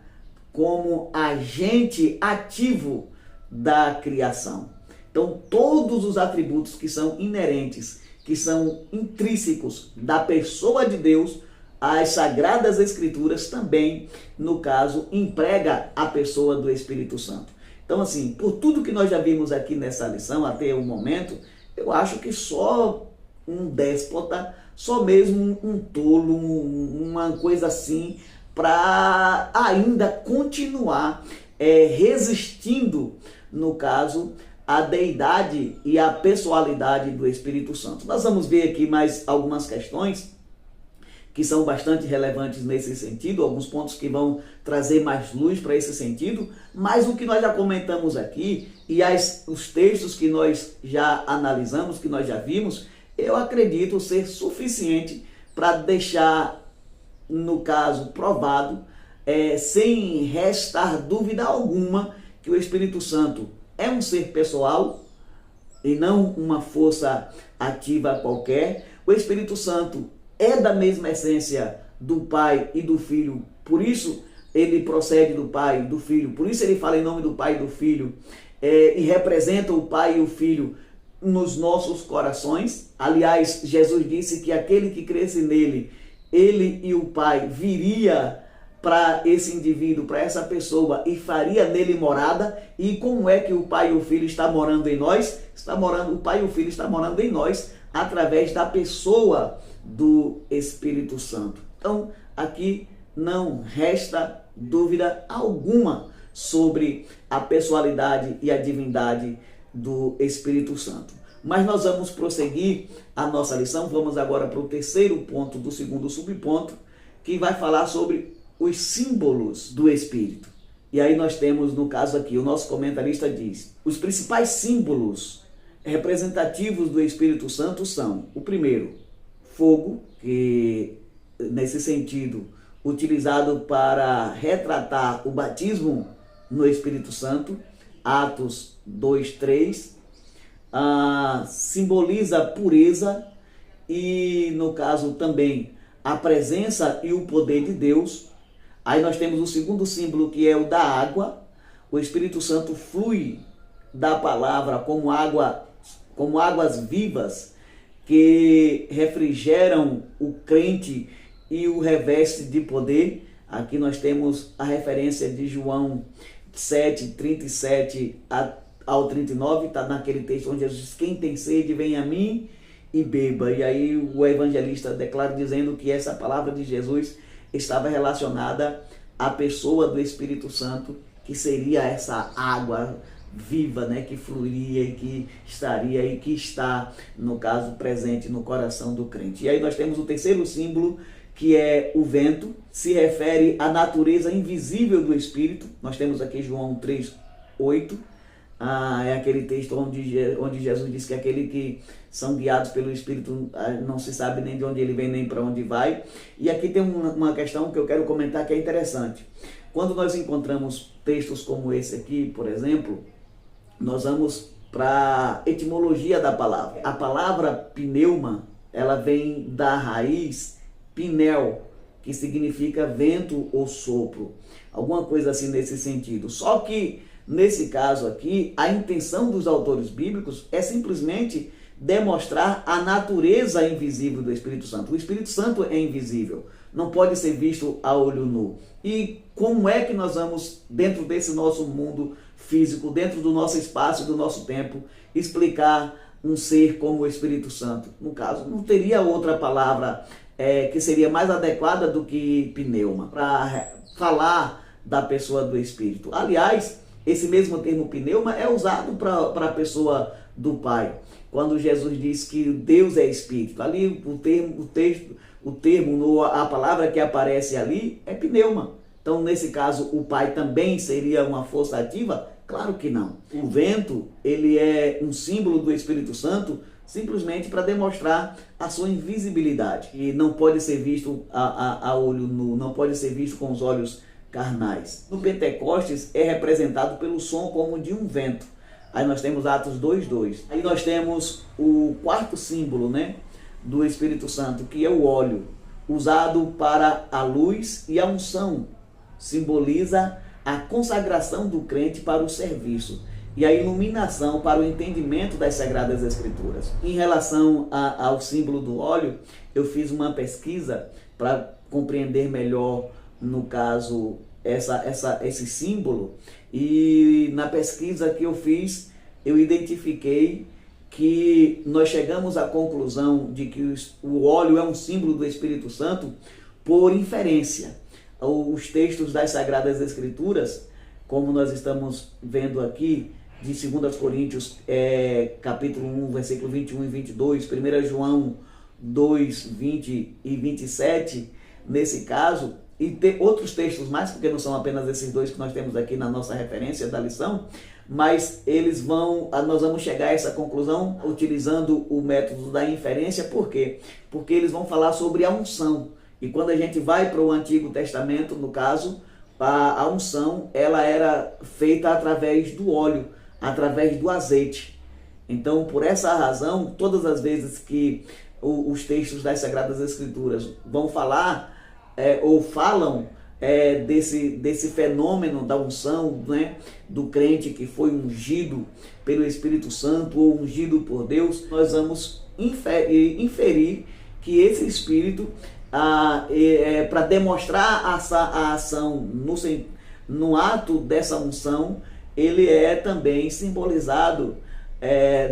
como agente ativo da criação. Então, todos os atributos que são inerentes, que são intrínsecos da pessoa de Deus, as Sagradas Escrituras também, no caso, emprega a pessoa do Espírito Santo. Então, assim, por tudo que nós já vimos aqui nessa lição até o momento, eu acho que só um déspota, só mesmo um tolo, uma coisa assim, para ainda continuar resistindo, no caso, a deidade e a pessoalidade do Espírito Santo. Nós vamos ver aqui mais algumas questões que são bastante relevantes nesse sentido, alguns pontos que vão trazer mais luz para esse sentido, mas o que nós já comentamos aqui e os textos que nós já analisamos, que nós já vimos, eu acredito ser suficiente para deixar, no caso, provado, sem restar dúvida alguma, que o Espírito Santo é um ser pessoal e não uma força ativa qualquer. O Espírito Santo é da mesma essência do Pai e do Filho, por isso ele procede do Pai e do Filho, por isso ele fala em nome do Pai e do Filho, e representa o Pai e o Filho nos nossos corações. Aliás, Jesus disse que aquele que cresce nele, ele e o Pai viria para esse indivíduo, para essa pessoa, e faria nele morada. E como é que o Pai e o Filho está morando em nós? O Pai e o Filho está morando em nós através da pessoa do Espírito Santo. Então, aqui não resta dúvida alguma sobre a pessoalidade e a divindade do Espírito Santo. Mas nós vamos prosseguir a nossa lição. Vamos agora para o terceiro ponto do segundo subponto, que vai falar sobre os símbolos do Espírito. E aí nós temos, no caso aqui, o nosso comentarista diz: os principais símbolos representativos do Espírito Santo são: o primeiro, fogo, que nesse sentido utilizado para retratar o batismo no Espírito Santo, Atos 2:3, simboliza pureza e, no caso, também a presença e o poder de Deus. Aí nós temos o segundo símbolo, que é o da água. O Espírito Santo flui da palavra como águas vivas que refrigeram o crente e o reveste de poder. Aqui nós temos a referência de João 7:37 ao 39, está naquele texto onde Jesus diz: quem tem sede, vem a mim e beba. E aí o evangelista declara dizendo que essa palavra de Jesus estava relacionada à pessoa do Espírito Santo, que seria essa água viva, né, que fluiria e que estaria e que está, no caso, presente no coração do crente. E aí nós temos o terceiro símbolo, que é o vento, se refere à natureza invisível do Espírito. Nós temos aqui João 3:8, é aquele texto onde Jesus diz que aquele que são guiados pelo Espírito não se sabe nem de onde ele vem nem para onde vai. E aqui tem uma questão que eu quero comentar que é interessante. Quando nós encontramos textos como esse aqui, por exemplo, nós vamos para a etimologia da palavra. A palavra pneuma, ela vem da raiz pneu, que significa vento ou sopro, alguma coisa assim nesse sentido. Só que, nesse caso aqui, a intenção dos autores bíblicos é simplesmente demonstrar a natureza invisível do Espírito Santo. O Espírito Santo é invisível, não pode ser visto a olho nu. E como é que nós vamos, dentro desse nosso mundo físico, dentro do nosso espaço e do nosso tempo, explicar um ser como o Espírito Santo? No caso, não teria outra palavra que seria mais adequada do que pneuma para falar da pessoa do Espírito. Aliás, esse mesmo termo pneuma é usado para a pessoa do Pai. Quando Jesus diz que Deus é Espírito, ali a palavra que aparece ali é pneuma. Então, nesse caso, o Pai também seria uma força ativa? Claro que não. O vento, ele é um símbolo do Espírito Santo simplesmente para demonstrar a sua invisibilidade. E não pode ser visto a olho nu, não pode ser visto com os olhos carnais. No Pentecostes é representado pelo som como de um vento. Aí nós temos Atos 2:2. Aí nós temos o quarto símbolo, né, do Espírito Santo, que é o óleo, usado para a luz e a unção. Simboliza a consagração do crente para o serviço e a iluminação para o entendimento das Sagradas Escrituras. Em relação ao símbolo do óleo, eu fiz uma pesquisa para compreender melhor, no caso, esse símbolo, e na pesquisa que eu fiz, eu identifiquei que nós chegamos à conclusão de que o óleo é um símbolo do Espírito Santo por inferência. Os textos das Sagradas Escrituras, como nós estamos vendo aqui, de 2 Coríntios, capítulo 1, versículo 21 e 22, 1 João 2, 20 e 27, nesse caso, e outros textos mais, porque não são apenas esses dois que nós temos aqui na nossa referência da lição, mas nós vamos chegar a essa conclusão utilizando o método da inferência. Por quê? Porque eles vão falar sobre a unção. E quando a gente vai para o Antigo Testamento, no caso, a unção, ela era feita através do óleo, através do azeite. Então, por essa razão, todas as vezes que os textos das Sagradas Escrituras vão falar ou falam desse fenômeno da unção, né, do crente que foi ungido pelo Espírito Santo ou ungido por Deus, nós vamos inferir que esse Espírito, para demonstrar a ação no ato dessa unção, ele é também simbolizado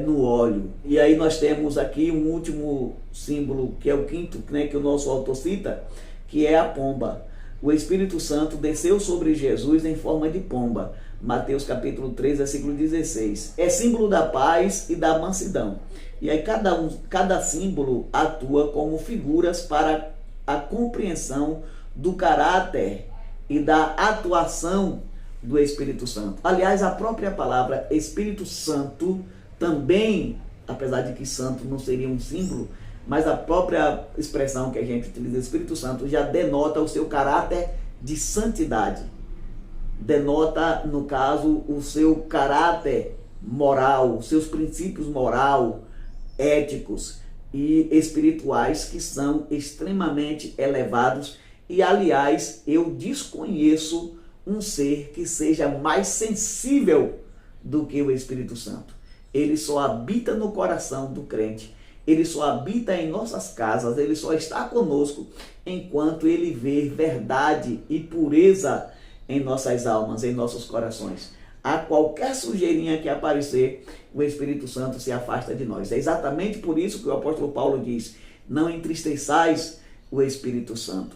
no óleo. E aí nós temos aqui um último símbolo, que é o quinto, né, que o nosso autor cita, que é a pomba. O Espírito Santo desceu sobre Jesus em forma de pomba. Mateus capítulo 3, versículo 16. É símbolo da paz e da mansidão. E aí cada símbolo atua como figuras para a compreensão do caráter e da atuação do Espírito Santo. Aliás, a própria palavra Espírito Santo também, apesar de que santo não seria um símbolo, mas a própria expressão que a gente utiliza, Espírito Santo, já denota o seu caráter de santidade. Denota, no caso, o seu caráter moral, os seus princípios moral, éticos e espirituais, que são extremamente elevados. E, aliás, eu desconheço um ser que seja mais sensível do que o Espírito Santo. Ele só habita no coração do crente. Ele só habita em nossas casas, ele só está conosco enquanto ele vê verdade e pureza em nossas almas, em nossos corações. A qualquer sujeirinha que aparecer, o Espírito Santo se afasta de nós. É exatamente por isso que o apóstolo Paulo diz: não entristeçais o Espírito Santo.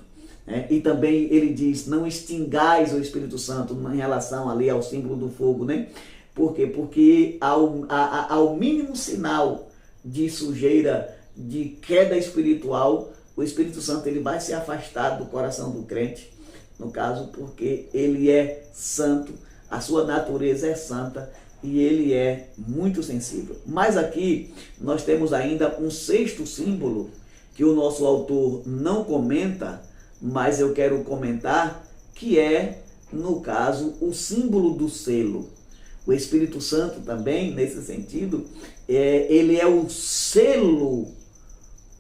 E também ele diz: não extingais o Espírito Santo, em relação ali ao símbolo do fogo, né? Por quê? Porque ao mínimo sinal de sujeira, de queda espiritual, o Espírito Santo ele vai se afastar do coração do crente, no caso, porque ele é santo, a sua natureza é santa e ele é muito sensível. Mas aqui nós temos ainda um sexto símbolo que o nosso autor não comenta, mas eu quero comentar, que é, no caso, o símbolo do selo. O Espírito Santo também, nesse sentido, ele é o selo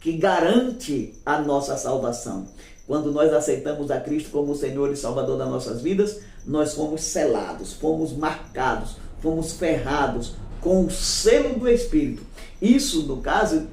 que garante a nossa salvação. Quando nós aceitamos a Cristo como Senhor e Salvador das nossas vidas, nós fomos selados, fomos marcados, fomos ferrados com o selo do Espírito. Isso, no caso,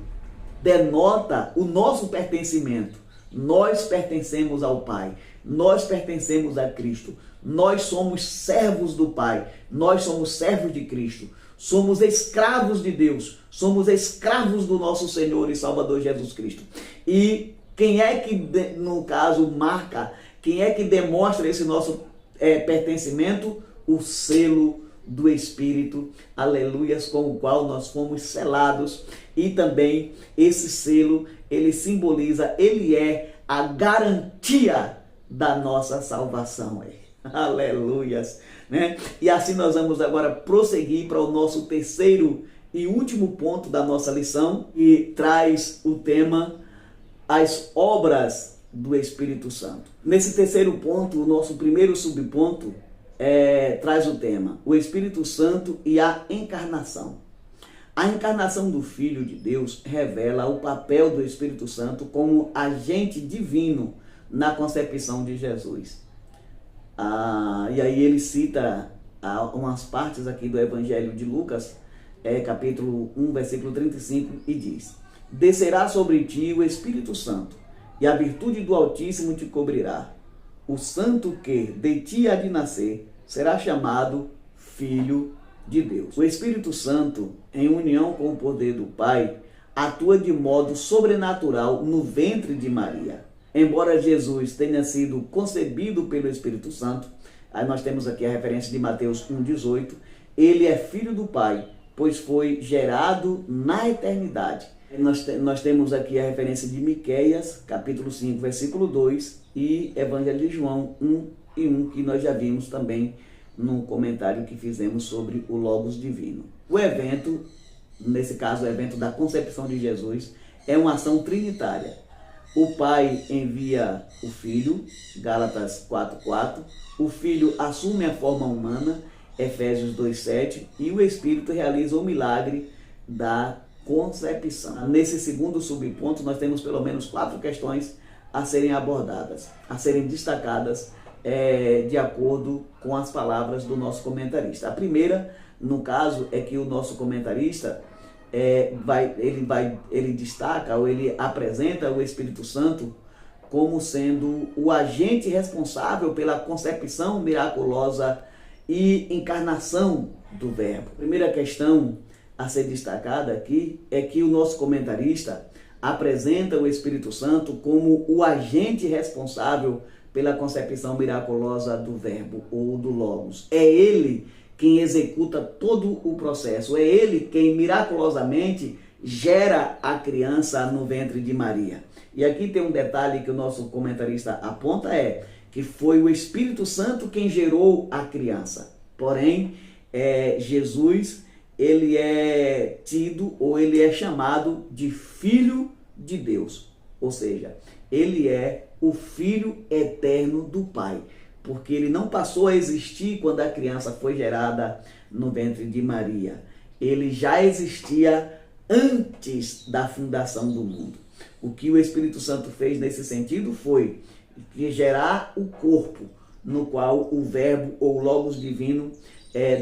denota o nosso pertencimento. Nós pertencemos ao Pai, nós pertencemos a Cristo, nós somos servos do Pai, nós somos servos de Cristo, somos escravos de Deus, somos escravos do nosso Senhor e Salvador Jesus Cristo. E quem é que, no caso, marca, quem é que demonstra esse nosso pertencimento? O selo do Espírito, aleluias, com o qual nós fomos selados. E também esse selo, ele simboliza, ele é a garantia da nossa salvação. Aleluias, né? E assim nós vamos agora prosseguir para o nosso terceiro e último ponto da nossa lição, que traz o tema as obras do Espírito Santo. Nesse terceiro ponto, o nosso primeiro subponto traz o tema o Espírito Santo e a encarnação. A encarnação do Filho de Deus revela o papel do Espírito Santo como agente divino na concepção de Jesus. E aí ele cita umas partes aqui do Evangelho de Lucas, capítulo 1, versículo 35, e diz: descerá sobre ti o Espírito Santo, e a virtude do Altíssimo te cobrirá. O santo que de ti há de nascer será chamado Filho de Deus. O Espírito Santo, em união com o poder do Pai, atua de modo sobrenatural no ventre de Maria. Embora Jesus tenha sido concebido pelo Espírito Santo, aí nós temos aqui a referência de Mateus 1,18, ele é filho do Pai, pois foi gerado na eternidade. Nós temos aqui a referência de Miqueias, capítulo 5, versículo 2, e Evangelho de João 1:1, que nós já vimos também no comentário que fizemos sobre o Logos Divino. O evento, nesse caso o evento da concepção de Jesus, é uma ação trinitária. O Pai envia o Filho, Gálatas 4:4, o Filho assume a forma humana, Efésios 2:7, e o Espírito realiza o milagre da concepção. Nesse segundo subponto, nós temos pelo menos 4 questões a serem abordadas, a serem destacadas de acordo com as palavras do comentarista. A primeira, no caso, é que o nosso comentarista ele destaca ou ele apresenta o Espírito Santo como sendo o agente responsável pela concepção miraculosa e encarnação do Verbo. A primeira questão a ser destacada aqui é que o nosso comentarista apresenta o Espírito Santo como o agente responsável pela concepção miraculosa do Verbo ou do Logos. É ele quem executa todo o processo, é ele quem miraculosamente gera a criança no ventre de Maria. E aqui tem um detalhe que o nosso comentarista aponta, que foi o Espírito Santo quem gerou a criança. Porém, Jesus, ele é tido ou ele é chamado de Filho de Deus. Ou seja, ele é o Filho eterno do Pai, porque ele não passou a existir quando a criança foi gerada no ventre de Maria. Ele já existia antes da fundação do mundo. O que o Espírito Santo fez nesse sentido foi gerar o corpo no qual o Verbo ou Logos Divino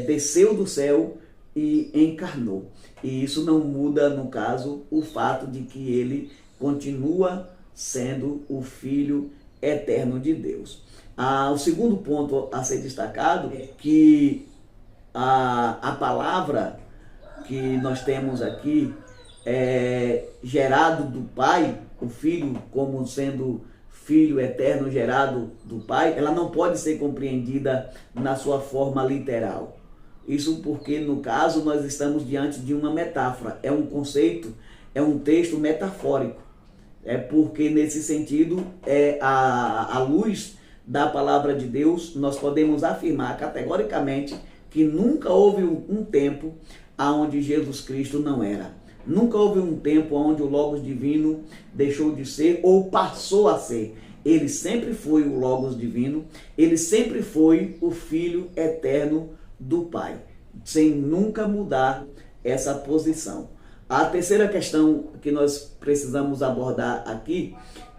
desceu do céu e encarnou. E isso não muda, no caso, o fato de que ele continua sendo o Filho eterno de Deus. O segundo ponto a ser destacado é que a palavra que nós temos aqui gerado do Pai, o Filho como sendo Filho eterno gerado do Pai, ela não pode ser compreendida na sua forma literal. Isso porque, no caso, nós estamos diante de uma metáfora, é um conceito, é um texto metafórico. É porque, nesse sentido, à luz da palavra de Deus, nós podemos afirmar categoricamente que nunca houve um tempo onde Jesus Cristo não era. Nunca houve um tempo onde o Logos Divino deixou de ser ou passou a ser. Ele sempre foi o Logos Divino, ele sempre foi o Filho eterno do Pai, sem nunca mudar essa posição. A terceira questão que nós precisamos abordar aqui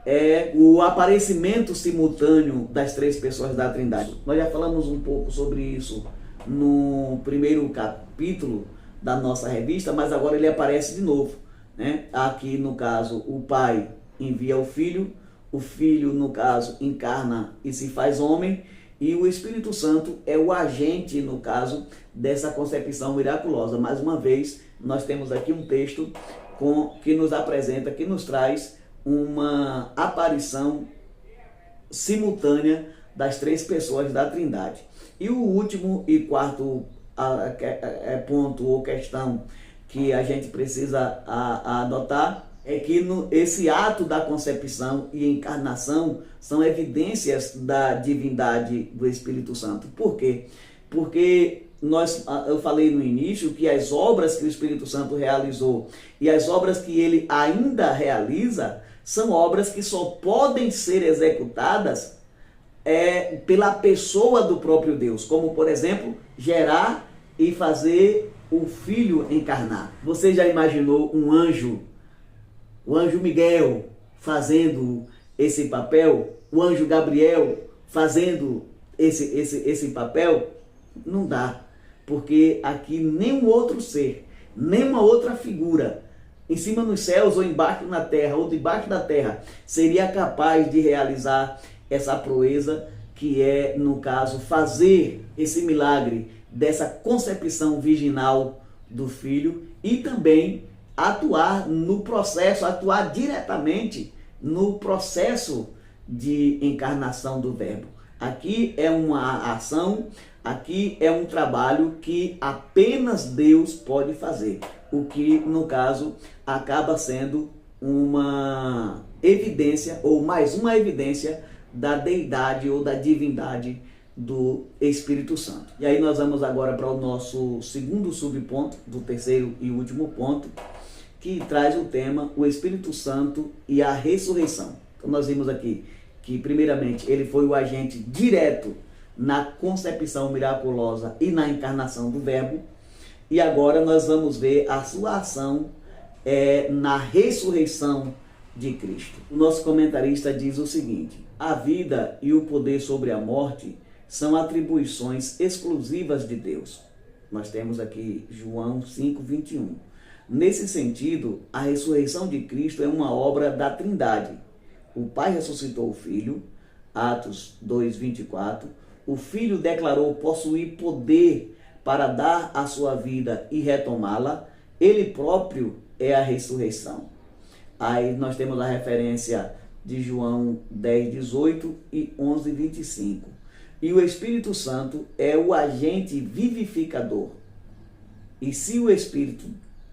é o aparecimento simultâneo das 3 pessoas da Trindade. Nós já falamos um pouco sobre isso no primeiro capítulo da nossa revista, mas agora ele aparece de novo, né? Aqui, no caso, o Pai envia o Filho, no caso, encarna e se faz homem, e o Espírito Santo é o agente, no caso, dessa concepção miraculosa. Mais uma vez, nós temos aqui um texto que nos apresenta, que nos traz uma aparição simultânea das 3 pessoas da Trindade. E o último e quarto ponto ou questão que a gente precisa anotar é que esse ato da concepção e encarnação são evidências da divindade do Espírito Santo. Por quê? Porque eu falei no início que as obras que o Espírito Santo realizou e as obras que ele ainda realiza são obras que só podem ser executadas pela pessoa do próprio Deus, como, por exemplo, gerar e fazer o Filho encarnar. Você já imaginou o anjo Miguel fazendo esse papel? O anjo Gabriel fazendo esse papel? Não dá, porque aqui nenhum outro ser, nenhuma outra figura, em cima nos céus ou embaixo na terra ou debaixo da terra, seria capaz de realizar essa proeza que é, no caso, fazer esse milagre dessa concepção virginal do Filho e também atuar no processo, atuar diretamente no processo de encarnação do Verbo. Aqui é uma ação Aqui é um trabalho que apenas Deus pode fazer, o que, no caso, acaba sendo uma evidência, ou mais uma evidência, da deidade ou da divindade do Espírito Santo. E aí nós vamos agora para o nosso segundo subponto, do terceiro e último ponto, que traz o tema o Espírito Santo e a ressurreição. Então nós vimos aqui que, primeiramente, ele foi o agente direto na concepção miraculosa e na encarnação do Verbo, e agora nós vamos ver a sua ação na ressurreição de Cristo. O nosso comentarista diz o seguinte: a vida e o poder sobre a morte são atribuições exclusivas de Deus. Nós temos aqui João 5:21. Nesse sentido, a ressurreição de Cristo é uma obra da Trindade. O Pai ressuscitou o Filho, Atos 2:24. O Filho declarou possuir poder para dar a sua vida e retomá-la. Ele próprio é a ressurreição. Aí nós temos a referência de João 10:18 e 11:25. E o Espírito Santo é o agente vivificador. E se o Espírito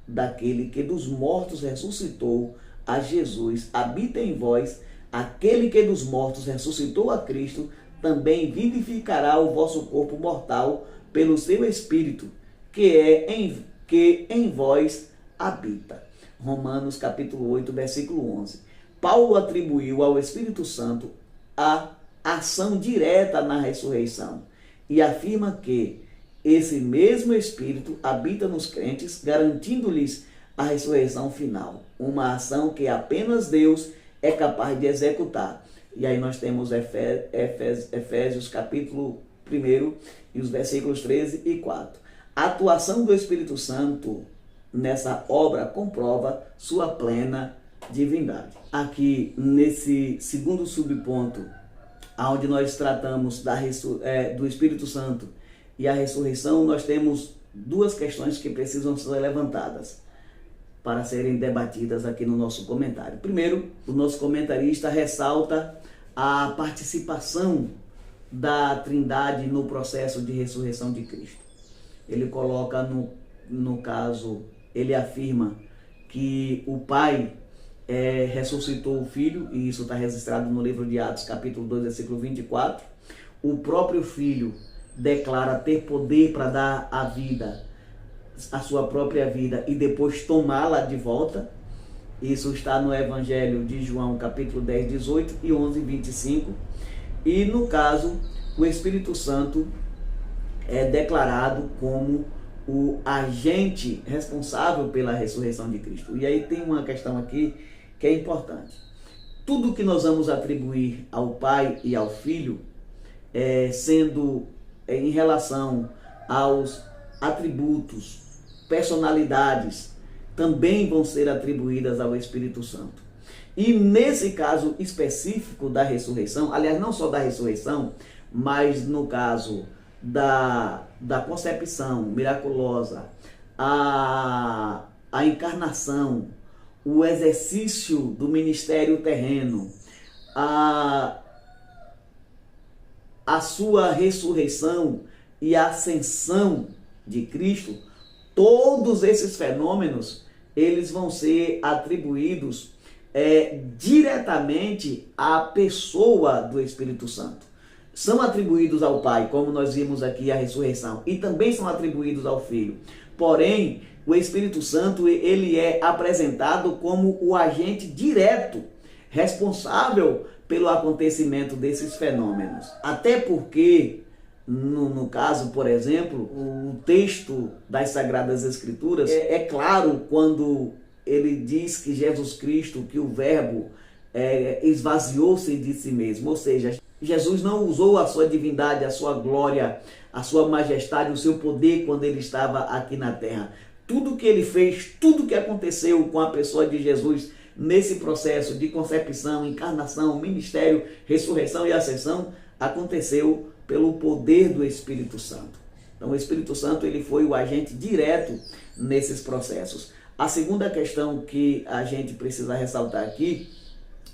daquele que dos mortos ressuscitou a Jesus habita em vós, aquele que dos mortos ressuscitou a Cristo também vivificará o vosso corpo mortal pelo seu Espírito, que em vós habita. Romanos capítulo 8, versículo 11. Paulo atribuiu ao Espírito Santo a ação direta na ressurreição e afirma que esse mesmo Espírito habita nos crentes, garantindo-lhes a ressurreição final, uma ação que apenas Deus é capaz de executar. E aí nós temos Efésios capítulo 1 e os versículos 13 e 4. A atuação do Espírito Santo nessa obra comprova sua plena divindade. Aqui nesse segundo subponto, onde nós tratamos do Espírito Santo e a ressurreição, nós temos duas questões que precisam ser levantadas para serem debatidas aqui no nosso comentário. Primeiro, o nosso comentarista ressalta a participação da Trindade no processo de ressurreição de Cristo. Ele coloca no caso, ele afirma que o Pai ressuscitou o Filho, e isso está registrado no livro de Atos, capítulo 2, versículo 24. O próprio Filho declara ter poder para dar a vida, a sua própria vida, e depois tomá-la de volta. Isso está no Evangelho de João, capítulo 10, 18 e 11, 25. E no caso, o Espírito Santo é declarado como o agente responsável pela ressurreição de Cristo. E aí tem uma questão aqui que é importante. Tudo que nós vamos atribuir ao Pai e ao Filho, sendo em relação aos atributos, personalidades, também vão ser atribuídas ao Espírito Santo. E nesse caso específico da ressurreição, aliás, não só da ressurreição, mas no caso da concepção miraculosa, a encarnação, o exercício do ministério terreno, a sua ressurreição e a ascensão de Cristo, todos esses fenômenos, eles vão ser atribuídos diretamente à pessoa do Espírito Santo. São atribuídos ao Pai, como nós vimos aqui a ressurreição, e também são atribuídos ao Filho. Porém, o Espírito Santo, ele é apresentado como o agente direto, responsável pelo acontecimento desses fenômenos. Até porque, no caso, por exemplo, o texto das Sagradas Escrituras é claro quando ele diz que Jesus Cristo, que o Verbo esvaziou-se de si mesmo, ou seja, Jesus não usou a sua divindade, a sua glória, a sua majestade, o seu poder quando ele estava aqui na terra. Tudo que ele fez, tudo que aconteceu com a pessoa de Jesus nesse processo de concepção, encarnação, ministério, ressurreição e ascensão, aconteceu pelo poder do Espírito Santo. Então o Espírito Santo, ele foi o agente direto nesses processos. A segunda questão que a gente precisa ressaltar aqui,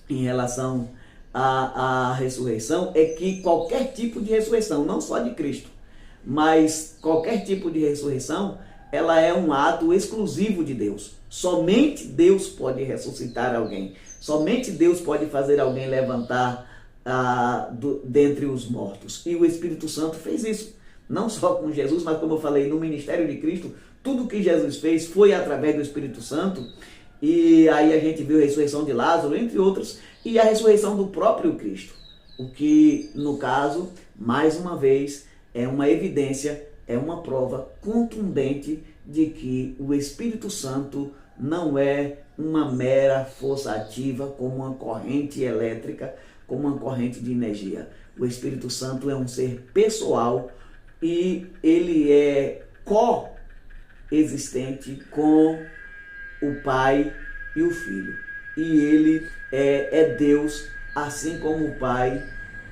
em relação à ressurreição, é que qualquer tipo de ressurreição, não só de Cristo, mas qualquer tipo de ressurreição, ela é um ato exclusivo de Deus. Somente Deus pode ressuscitar alguém. Somente Deus pode fazer alguém levantar dentre os mortos. E o Espírito Santo fez isso. Não só com Jesus, mas como eu falei, no ministério de Cristo, tudo que Jesus fez foi através do Espírito Santo. E aí a gente viu a ressurreição de Lázaro, entre outros, e a ressurreição do próprio Cristo. O que, no caso, mais uma vez, é uma evidência, é uma prova contundente de que o Espírito Santo não é uma mera força ativa, como uma corrente elétrica, como uma corrente de energia. O Espírito Santo é um ser pessoal e ele é coexistente com o Pai e o Filho. E ele é Deus, assim como o Pai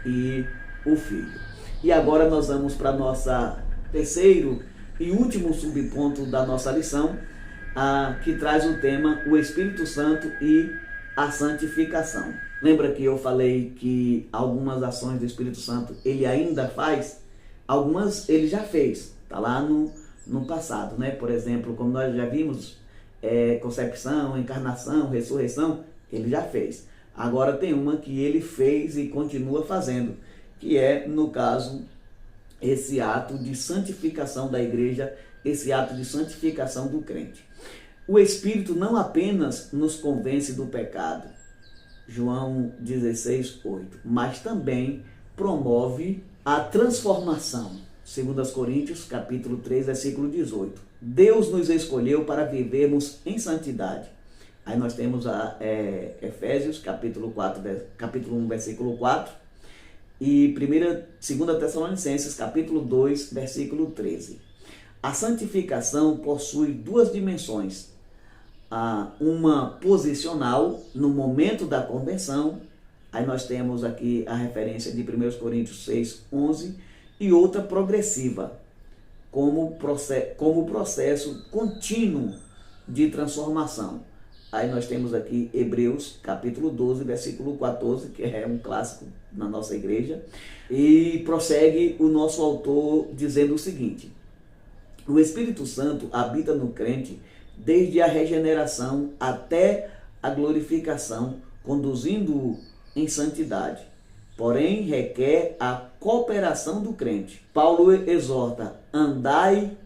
e o Filho. E agora nós vamos para nossa terceiro e último subponto da nossa lição, que traz o tema o Espírito Santo e a santificação. Lembra que eu falei que algumas ações do Espírito Santo ele ainda faz? Algumas ele já fez, está lá no passado, né? Por exemplo, como nós já vimos, concepção, encarnação, ressurreição, ele já fez. Agora tem uma que ele fez e continua fazendo, que é, no caso, esse ato de santificação da igreja, esse ato de santificação do crente. O Espírito não apenas nos convence do pecado, João 16:8, mas também promove a transformação, 2 Coríntios, capítulo 3, versículo 18. Deus nos escolheu para vivermos em santidade. Aí nós temos Efésios, capítulo 1, versículo 4, e 2 Tessalonicenses, capítulo 2, versículo 13. A santificação possui duas dimensões. Uma posicional, no momento da conversão, aí nós temos aqui a referência de 1 Coríntios 6:11, e outra progressiva, como processo contínuo de transformação. Aí nós temos aqui Hebreus, capítulo 12, versículo 14, que é um clássico na nossa igreja, e prossegue o nosso autor dizendo o seguinte: o Espírito Santo habita no crente desde a regeneração até a glorificação, conduzindo-o em santidade. Porém, requer a cooperação do crente. Paulo exorta: andai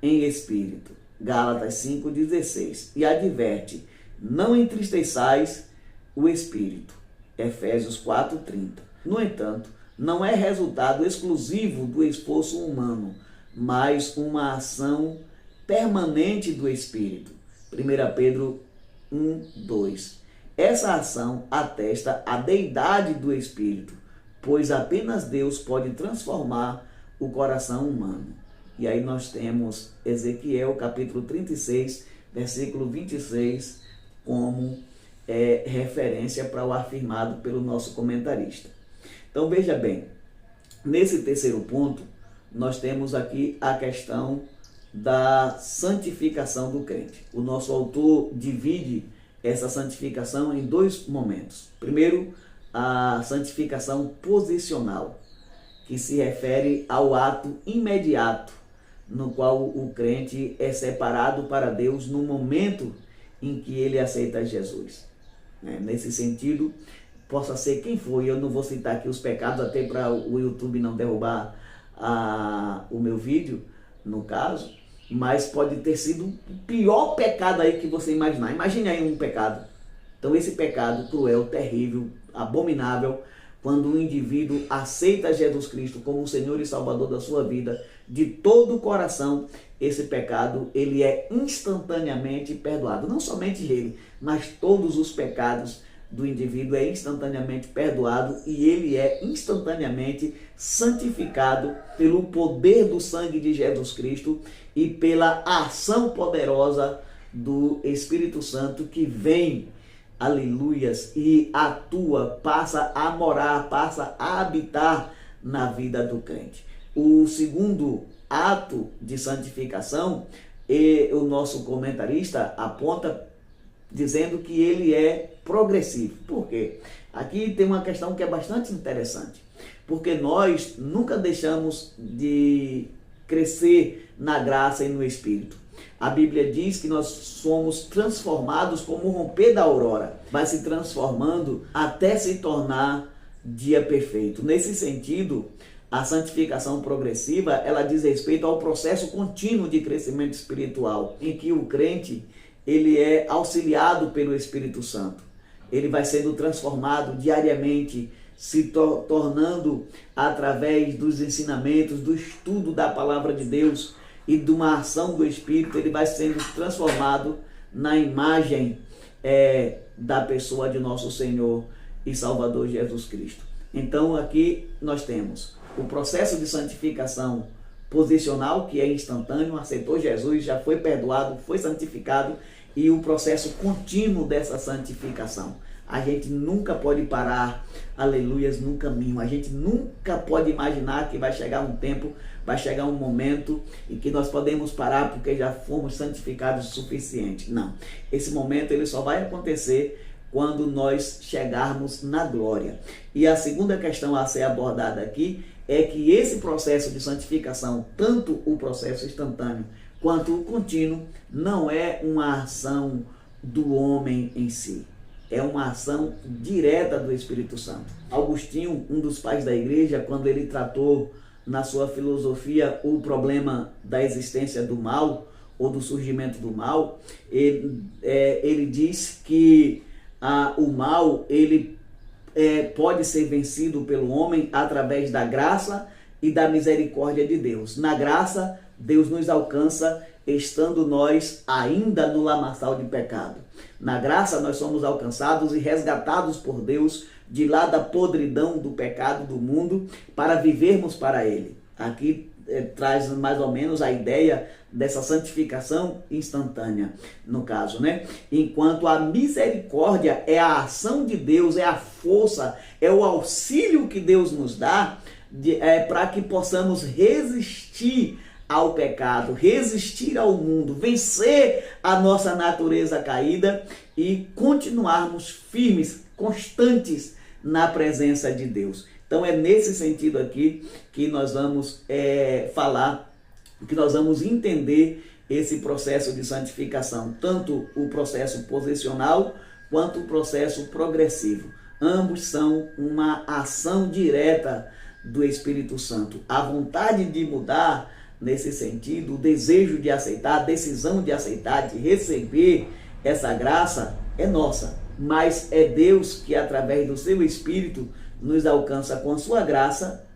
em espírito, Gálatas 5:16, e adverte: não entristeçais o espírito, Efésios 4:30. No entanto, não é resultado exclusivo do esforço humano, mas uma ação permanente do Espírito. 1 Pedro 1:2. Essa ação atesta a deidade do Espírito, pois apenas Deus pode transformar o coração humano. E aí nós temos Ezequiel, capítulo 36, versículo 26, como referência para o afirmado pelo nosso comentarista. Então veja bem, nesse terceiro ponto, nós temos aqui a questão da santificação do crente. O nosso autor divide essa santificação em dois momentos. Primeiro, a santificação posicional, que se refere ao ato imediato, no qual o crente é separado para Deus no momento em que ele aceita Jesus. Nesse sentido, possa ser quem for, eu não vou citar aqui os pecados, até para o YouTube não derrubar o meu vídeo, no caso, mas pode ter sido o pior pecado aí que você imaginar. Imagine aí um pecado. Então esse pecado cruel, terrível, abominável, quando o indivíduo aceita Jesus Cristo como o Senhor e Salvador da sua vida, de todo o coração, esse pecado ele é instantaneamente perdoado. Não somente ele, mas todos os pecados do indivíduo é instantaneamente perdoado e ele é instantaneamente santificado pelo poder do sangue de Jesus Cristo e pela ação poderosa do Espírito Santo que vem, aleluias, e atua, passa a morar, passa a habitar na vida do crente. O segundo ato de santificação, o nosso comentarista aponta dizendo que ele é progressivo. Por quê? Aqui tem uma questão que é bastante interessante, porque nós nunca deixamos de crescer na graça e no Espírito. A Bíblia diz que nós somos transformados como o romper da aurora. Vai se transformando até se tornar dia perfeito. Nesse sentido, a santificação progressiva, ela diz respeito ao processo contínuo de crescimento espiritual, em que o crente, ele é auxiliado pelo Espírito Santo. Ele vai sendo transformado diariamente, se tornando, através dos ensinamentos, do estudo da palavra de Deus e de uma ação do Espírito, ele vai sendo transformado na imagem da pessoa de nosso Senhor e Salvador Jesus Cristo. Então aqui nós temos o processo de santificação posicional, que é instantâneo, aceitou Jesus, já foi perdoado, foi santificado, e o processo contínuo dessa santificação. A gente nunca pode parar, aleluias, no caminho. A gente nunca pode imaginar que vai chegar um tempo, vai chegar um momento em que nós podemos parar porque já fomos santificados o suficiente. Não, esse momento ele só vai acontecer quando nós chegarmos na glória. E a segunda questão a ser abordada aqui é que esse processo de santificação, tanto o processo instantâneo quanto o contínuo, não é uma ação do homem em si. É uma ação direta do Espírito Santo. Agostinho, um dos pais da igreja, quando ele tratou na sua filosofia o problema da existência do mal, ou do surgimento do mal, ele diz que o mal ele pode ser vencido pelo homem através da graça e da misericórdia de Deus. Na graça, Deus nos alcança estando nós ainda no lamaçal de pecado. Na graça nós somos alcançados e resgatados por Deus de lá da podridão do pecado do mundo para vivermos para Ele. Aqui traz mais ou menos a ideia dessa santificação instantânea, no caso, né? Enquanto a misericórdia é a ação de Deus, é a força, é o auxílio que Deus nos dá para que possamos resistir ao pecado, resistir ao mundo, vencer a nossa natureza caída e continuarmos firmes, constantes na presença de Deus. Então é nesse sentido aqui que nós vamos falar, que nós vamos entender esse processo de santificação, tanto o processo posicional quanto o processo progressivo. Ambos são uma ação direta do Espírito Santo. A vontade de mudar, nesse sentido, o desejo de aceitar, a decisão de aceitar, de receber essa graça é nossa, mas é Deus que, através do seu Espírito, nos alcança com a sua graça,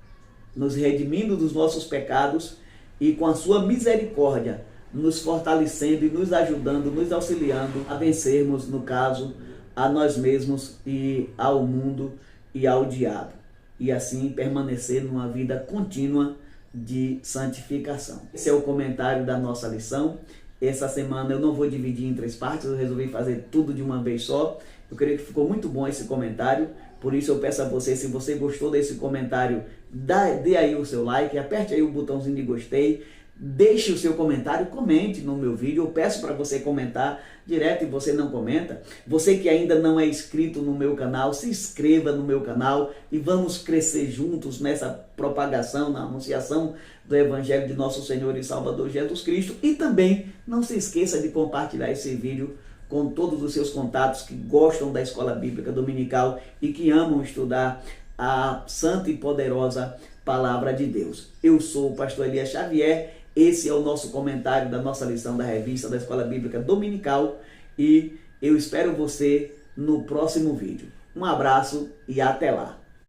nos redimindo dos nossos pecados e com a sua misericórdia, nos fortalecendo e nos ajudando, nos auxiliando a vencermos, no caso, a nós mesmos e ao mundo e ao diabo. E assim permanecer numa vida contínua de santificação. Esse é o comentário da nossa lição. Essa semana eu não vou dividir em 3 partes, eu resolvi fazer tudo de uma vez só. Eu creio que ficou muito bom esse comentário, por isso eu peço a você, se você gostou desse comentário, dê aí o seu like, aperte aí o botãozinho de gostei, deixe o seu comentário, comente no meu vídeo. Eu peço para você comentar direto e você não comenta. Você que ainda não é inscrito no meu canal, se inscreva no meu canal e vamos crescer juntos nessa propagação, na anunciação do Evangelho de nosso Senhor e Salvador Jesus Cristo. E também não se esqueça de compartilhar esse vídeo com todos os seus contatos que gostam da Escola Bíblica Dominical e que amam estudar a santa e poderosa Palavra de Deus. Eu sou o pastor Elias Xavier. Esse é o nosso comentário da nossa lição da revista da Escola Bíblica Dominical e eu espero você no próximo vídeo. Um abraço e até lá!